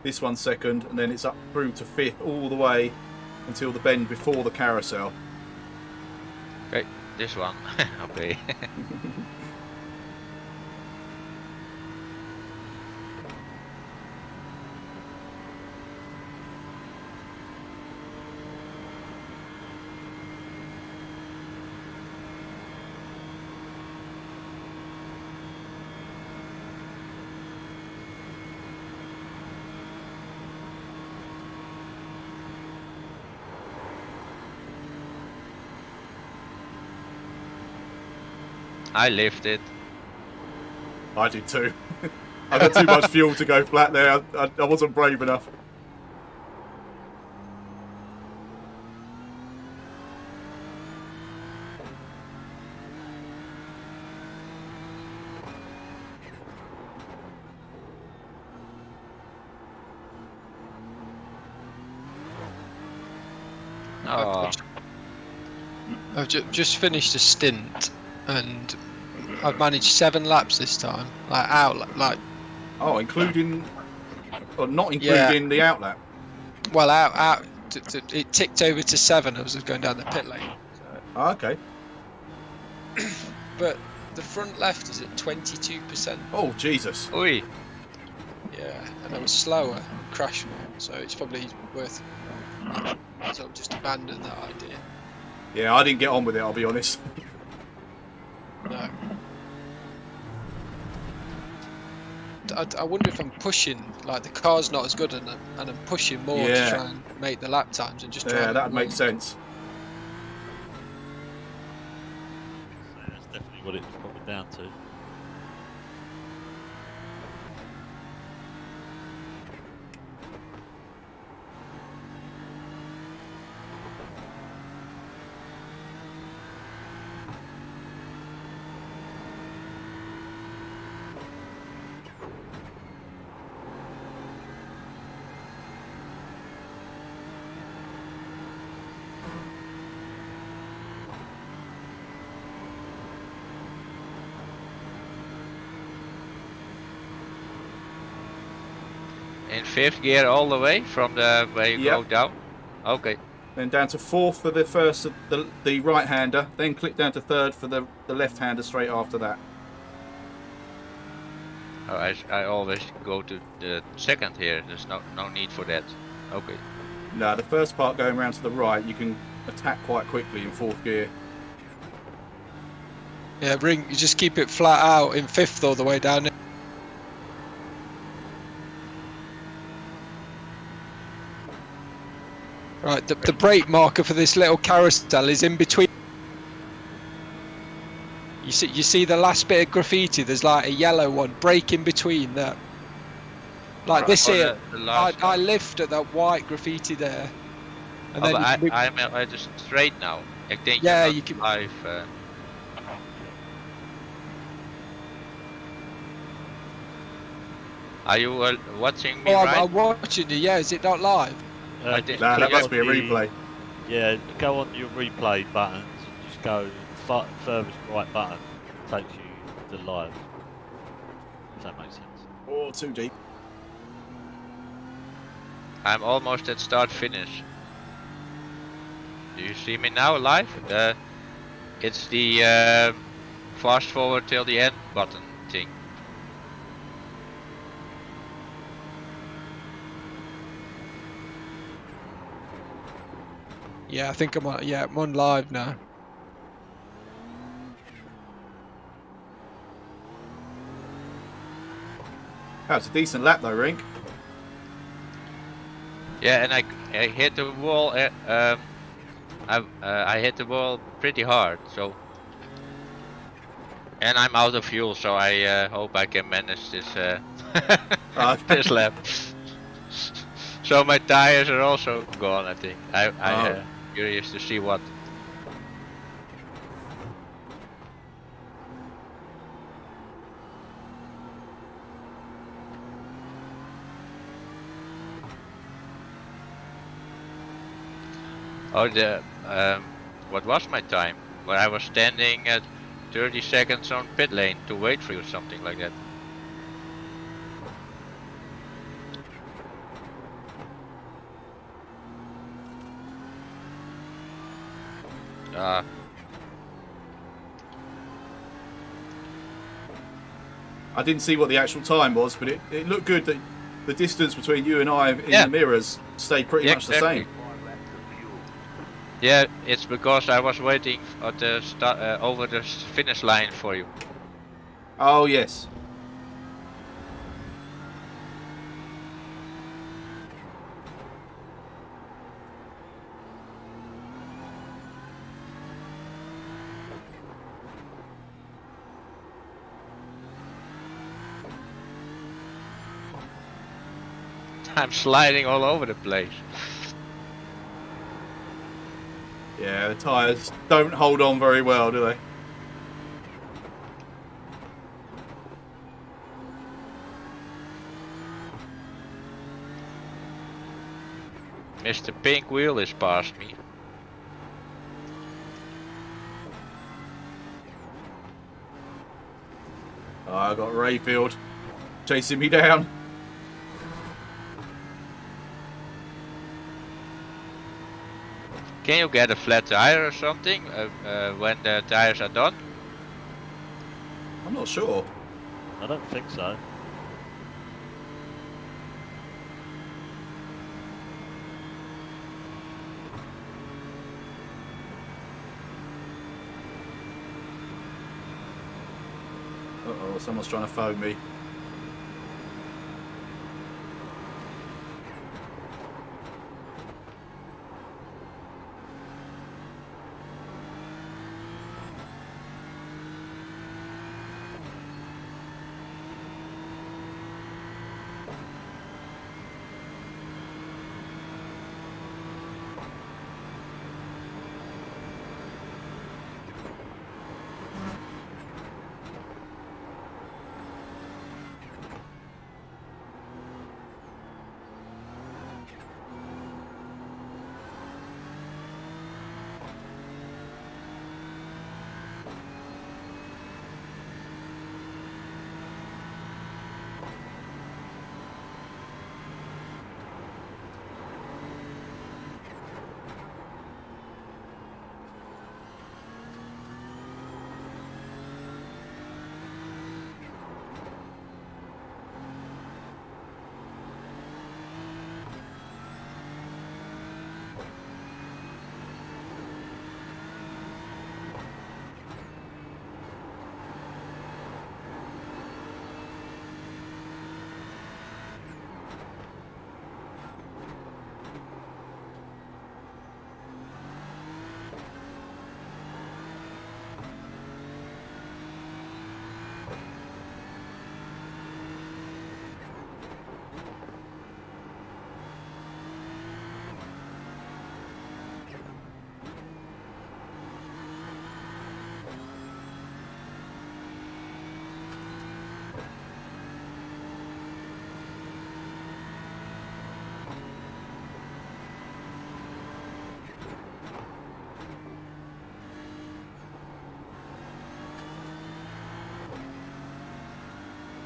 This one's second, and then it's up through to fifth all the way until the bend before the carousel. Okay, this one. Okay. I lifted. I did too. I got too much fuel to go flat there. I wasn't brave enough. Oh, I've just finished a stint, and I've managed 7 laps this time. Like out, like Oh, including, or not including the outlap. well, out. It ticked over to 7. I was just going down the pit lane. So. Oh, okay. But the front left is at 22%. Oh, Jesus. oi. Yeah, and I was slower and crashed more, so it's probably worth. So I've just abandoned that idea. Yeah, I didn't get on with it, I'll be honest. No. I wonder if I'm pushing, like the car's not as good, and I'm pushing more Yeah. to try and make the lap times and just try. Yeah, and that'd make win. sense. That's definitely what it was probably down to. In 5th gear all the way from the where you go Yep. down? Okay. Then down to 4th for the first, the right-hander. Then click down to 3rd for the left-hander straight after that. Oh, I always go to the 2nd here. There's no need for that. Okay. No, the first part going around to the right, you can attack quite quickly in 4th gear. Yeah, you just keep it flat out in 5th all the way down. Right, the brake marker for this little carousel is in between. You see the last bit of graffiti. There's like a yellow one, brake in between that. Like this Oh, here, the last I one. lift at that white graffiti there, and Oh, then but you, I'm at the straight now. I think Yeah, you're you not can- live. Are you watching me oh, right? I'm watching you. Yeah, is it not live? I think- Nah, that Yeah, must be a replay. Yeah, go on your replay buttons and just go furthest right button takes you to live. If that makes sense. Oh, too deep. I'm almost at start finish. Do you see me now live? It's the fast forward till the end button thing. Yeah, I think I'm on. Yeah, I'm on live now. That's a decent lap though, Rink. Yeah, and I hit the wall. I hit the wall pretty hard. So, and I'm out of fuel. So I hope I can manage this this lap. So my tires are also gone. I think. I'm curious to see what. Oh, what was my time? Well, I was standing at 30 seconds on pit lane to wait for you, something like that. Ah, I didn't see what the actual time was, but it looked good that the distance between you and I in Yeah. the mirrors stayed pretty Yeah, much exactly. the same. 5 laps of fuel. yeah, it's because I was waiting at the start over the finish line for you. Oh, yes. I'm sliding all over the place. Yeah, the tyres don't hold on very well, do they? Mr. Pink Wheel is past me. Oh, I got Rayfield chasing me down. Can you get a flat tire or something when the tires are done? I'm not sure. I don't think so. Uh-oh, someone's trying to phone me.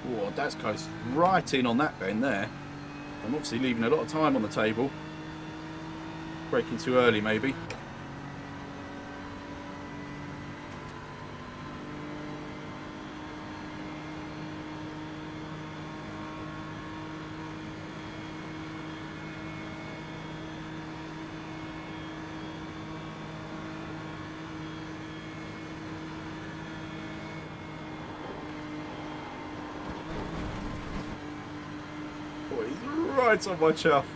Oh, that's close. Right in on that bend there. I'm obviously leaving a lot of time on the table. Braking too early, maybe. Oh, he's right on my chuff.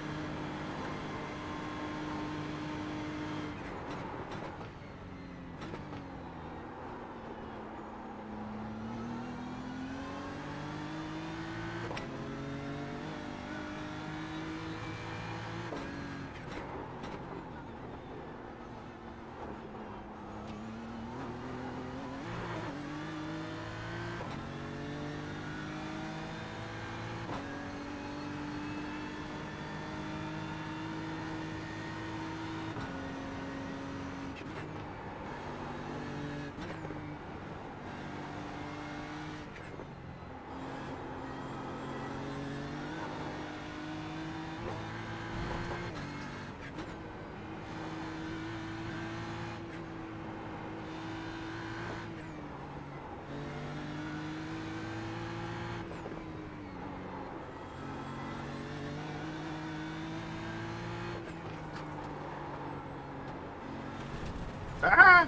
Ah!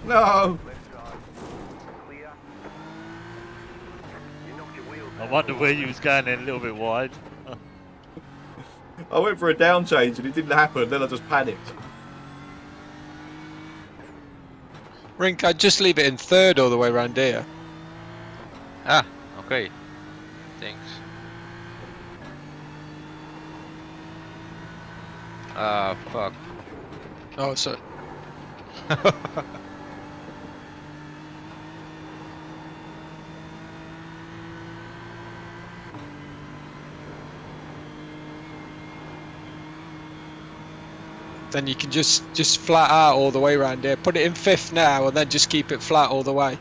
No! Left side. Clear. You knocked your wheels I out wonder of where alignment. you was going in a little bit wide. I went for a down change and it didn't happen. Then I just panicked. Rink, I'd just leave it in third all the way around here. Ah, okay. Thanks. Ah, fuck. Oh, so then you can just flat out all the way around here. Put it in fifth now, and then just keep it flat all the way.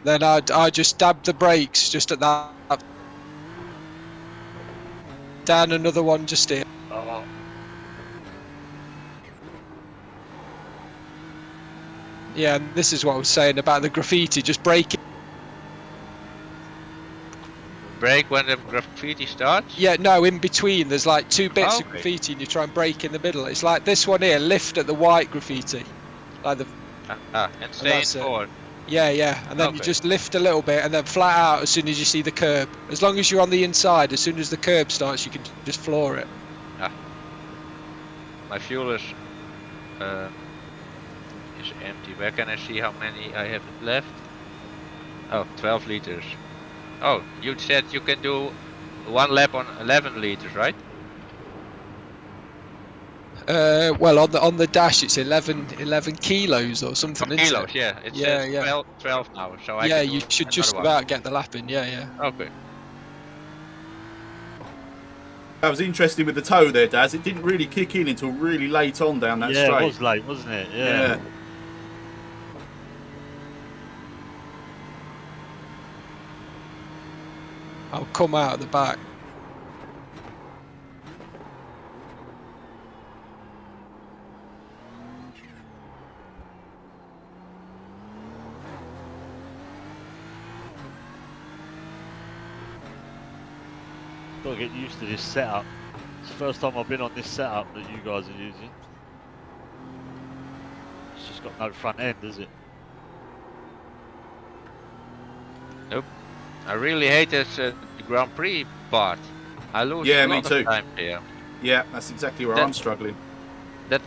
Then I'd just dab the brakes just at that. Down another one just here. Oh, Yeah, and this is what I was saying about the graffiti. Just break it. Break when the graffiti starts? Yeah, no, in between. There's like two bits of Okay. graffiti, and you try and break in the middle. It's like this one here. Lift at the white graffiti, like the. And stay in that's it. forward. Yeah, yeah, and then you Okay. just lift a little bit, and then flat out as soon as you see the curb. As long as you're on the inside, as soon as the curb starts, you can just floor it. My fuel is empty. Where can I see how many I have left? Oh, 12 liters. Oh, you said you can do one lap on 11 liters, right? Well, on the dash, it's 11 kilos or something, Oh, isn't kilos, it? yeah. It Yeah, says yeah. 12 now, so I Yeah, can do you should another just one. about get the lap in. Yeah, yeah. Okay. That was interesting with the toe there, Daz. It didn't really kick in until really late on down that yeah, straight. it was late, wasn't it? Yeah. I'll come out at the back. Got to get used to this setup. It's the first time I've been on this setup that you guys are using. It's just got no front end, is it? I really hate this Grand Prix part. I lose Yeah, a me lot too. of time here. Yeah, that's exactly where That- I'm struggling. That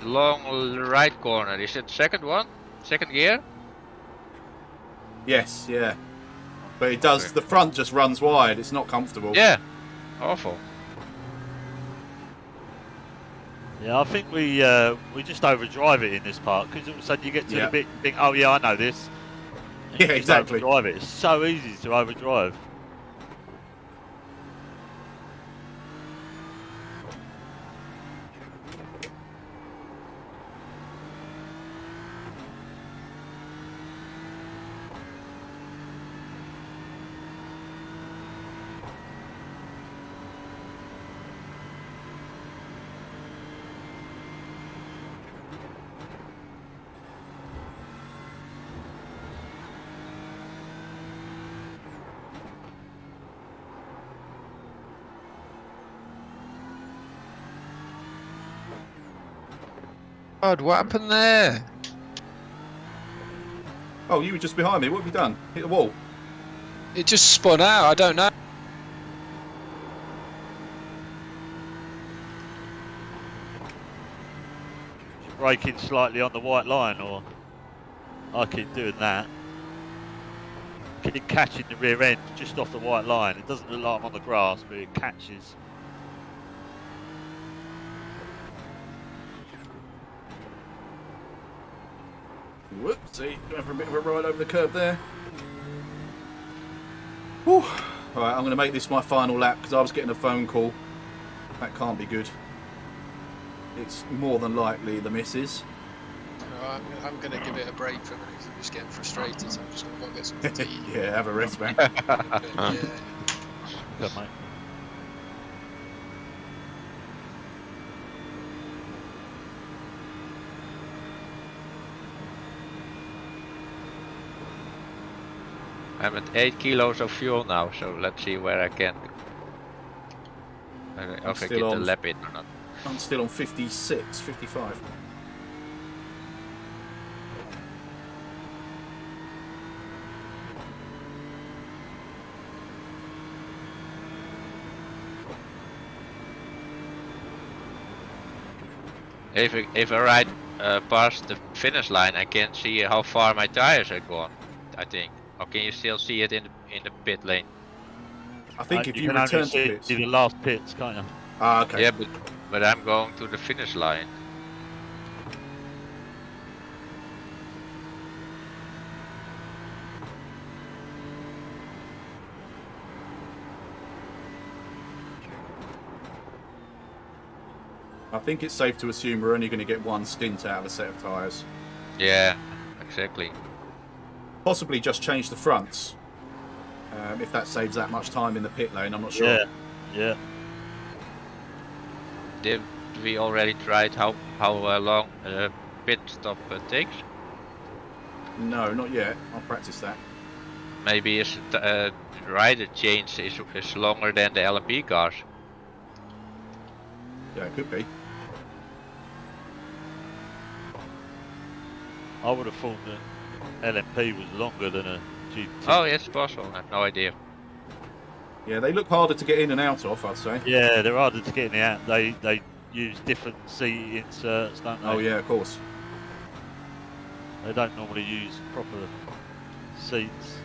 long right corner, is it second one? Second gear? Yes, yeah. But it does, Okay. the front just runs wide. It's not comfortable. Yeah. Awful. Yeah, I think we just overdrive it in this part because all of a sudden you get to Yeah. the bit, you think, oh yeah, I know this. And you Yeah, just exactly. Overdrive it. It's so easy to overdrive. God, what happened there? Oh, you were just behind me. What have you done? Hit the wall. It just spun out. I don't know. Braking slightly on the white line, or I keep doing that. Can it catch in the rear end just off the white line? It doesn't look like I'm on the grass, but it catches. Whoopsie. Going for a bit of a ride over the curb there. Whew. Alright, I'm going to make this my final lap because I was getting a phone call. That can't be good. It's more than likely the missus. No, I'm going to give it a break for a minute 'cause I'm just getting frustrated. So I'm just going to go get some tea. Yeah, have a rest, man. Yeah. Good, mate. I'm at 8 kilos of fuel now, so let's see where I can. If I still get the on- lap in or not. I'm still on 56, 55. If I ride past the finish line, I can see how far my tires are gone. I think. Or can you still see it in the pit lane? I think if you you can only return to see pits. the last pits, can't you? Ah, okay. Yeah, but I'm going to the finish line. I think it's safe to assume we're only going to get one stint out of a set of tyres. Yeah, exactly. Possibly just change the fronts. If that saves that much time in the pit lane, I'm not sure. Yeah, yeah. Did we already tried how long a pit stop takes? No, not yet. I'll practice that. Maybe a rider change is longer than the LMP cars. Yeah, it could be. I would have thought that LMP was longer than a GT. Oh, yes, possible. I have no idea. Yeah, they look harder to get in and out of, I'd say. Yeah, they're harder to get in the out. They use different seat inserts, don't they? Oh, yeah, of course. They don't normally use proper seats.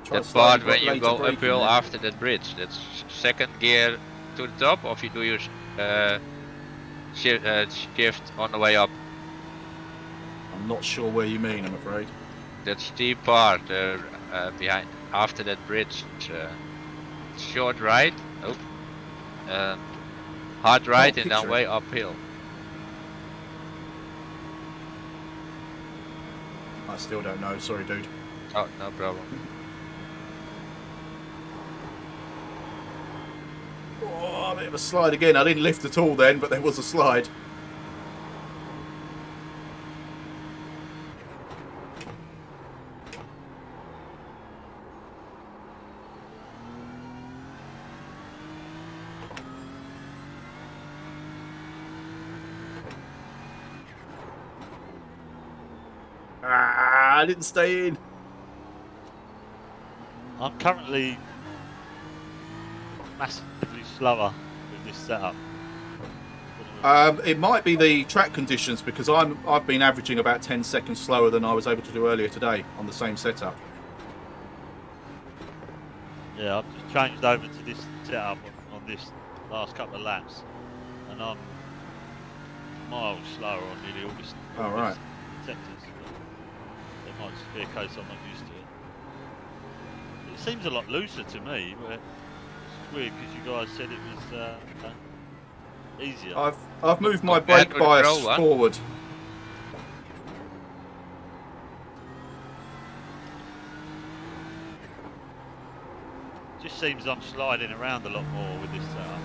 That part when you go uphill after that bridge, that's second gear to the top, or if you do use shift on the way up. I'm not sure where you mean, I'm afraid. That steep part behind after that bridge, short right, hard right, and then way uphill. I still don't know, sorry dude. Oh, no problem. Oh, a bit of a slide again. I didn't lift at all then, but there was a slide. Ah, I didn't stay in. I'm currently massively slower with this setup. It might be the track conditions because I've been averaging about 10 seconds slower than I was able to do earlier today on the same setup. Yeah, I've just changed over to this setup on this last couple of laps, and I'm miles slower on nearly all this. Oh, right. Sectors. It might just be a case I'm not used to it. It seems a lot looser to me, but it's weird because you guys said it was easier. I've moved my Compared brake to the bias Pro one? forward. Just seems I'm sliding around a lot more with this setup.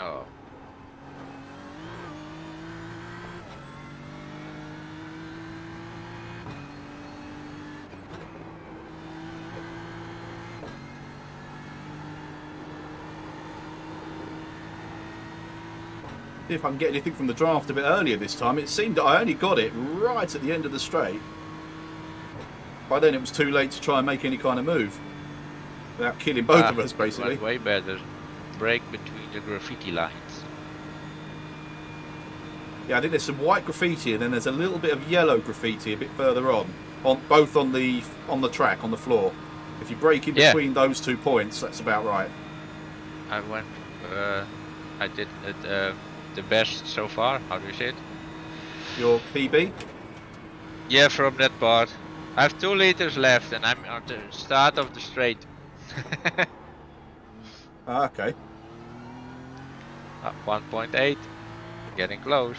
Oh. See if I can get anything from the draft a bit earlier this time. It seemed that I only got it right at the end of the straight. by then it was too late to try and make any kind of move without killing both of us, It basically. was way better. Break between the graffiti lines. Yeah, I think there's some white graffiti and then there's a little bit of yellow graffiti a bit further on both on the track, on the floor. If you break in between those 2 points, that's about right. I went. I did it, the best so far. How do you say it? Your PB? Yeah, from that part. I have 2 liters left, and I'm at the start of the straight. Ah, okay. 1.8, getting close.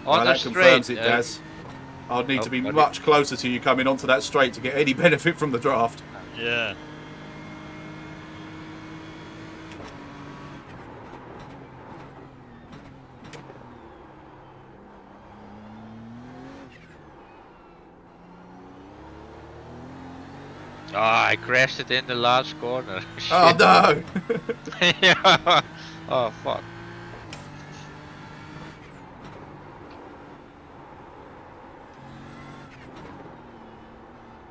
On Well, the that confirms straight, it, Daz. I'd need to be what much closer to you coming onto that straight to get any benefit from the draft. Yeah. Oh, I crashed it in the last corner. Oh no! Yeah. Oh fuck.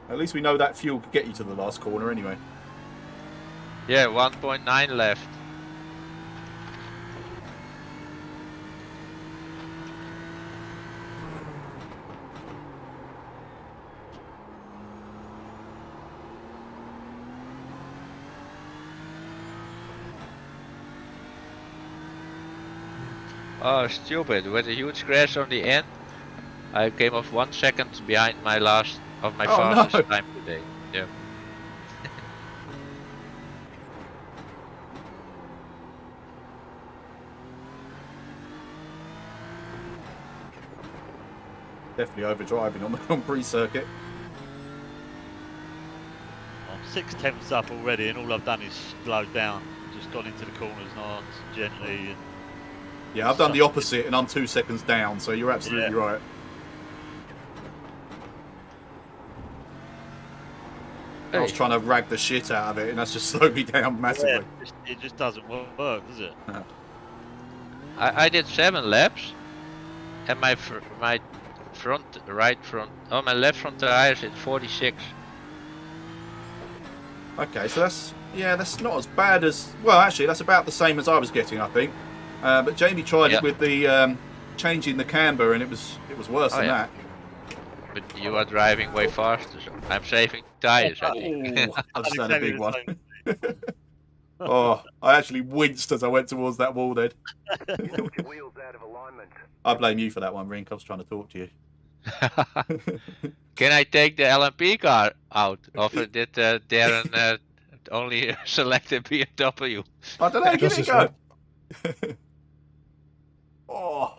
At least we know that fuel could get you to the last corner anyway. Yeah, 1.9 left. Oh, stupid! With a huge crash on the end, I came off 1 second behind my fastest no. time today. Yeah. Definitely overdriving on the Grand Prix circuit. I'm 6/10 up already, and all I've done is slow down. Just gone into the corners nice and gently. And Yeah, I've done the opposite and I'm 2 seconds down, so you're absolutely right. I was trying to rag the shit out of it and that's just slowed me down massively. Yeah, it just doesn't work, does it? I did 7 laps, and my right front, my left front tire is at 46. Okay, so that's not as bad as, well, actually that's about the same as I was getting, I think. But Jamie tried it with the changing the camber and it was worse than that. But you are driving way faster, so I'm saving tires, I think. I just had a big one. Oh, I actually winced as I went towards that wall then. Wheels out of alignment. I blame you for that one, Rink. I was trying to talk to you. Can I take the LMP car out? Or did Darren only select a BMW? I don't know, give Just it as a go. Oh.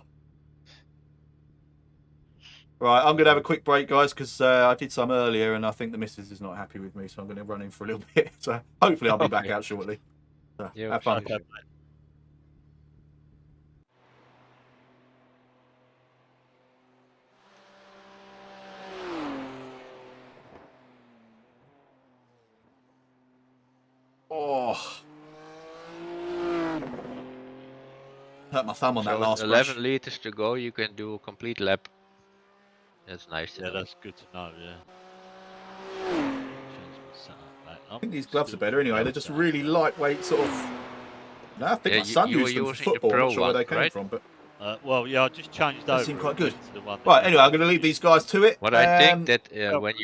Right, I'm going to have a quick break, guys, because I did some earlier and I think the missus is not happy with me, so I'm going to run in for a little bit. So hopefully I'll be back out shortly. So, have fun. Okay. Oh. Hurt my thumb on that So last 11 brush. liters to go, you can do a complete lap. That's nice to Yeah, know. that's good to know. Yeah. I think these gloves are better anyway. They're just really lightweight, sort of. No, I think my son you were used them for using the football. I'm Pro not sure where they one, came right? from, but Well, yeah, I just changed over. they seem quite good. to the one that Right. you Anyway, I'm got. going to leave these guys to it. What I think that when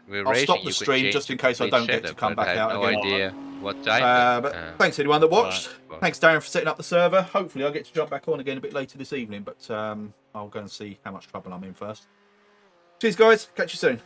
we're I'll racing, stop the you stream can change just in the case I complete don't get to setup, come but back I out have no again. idea what time. But thanks everyone that watched. Right. Thanks Darren for setting up the server. Hopefully I'll get to jump back on again a bit later this evening, but I'll go and see how much trouble I'm in first. Cheers guys, catch you soon.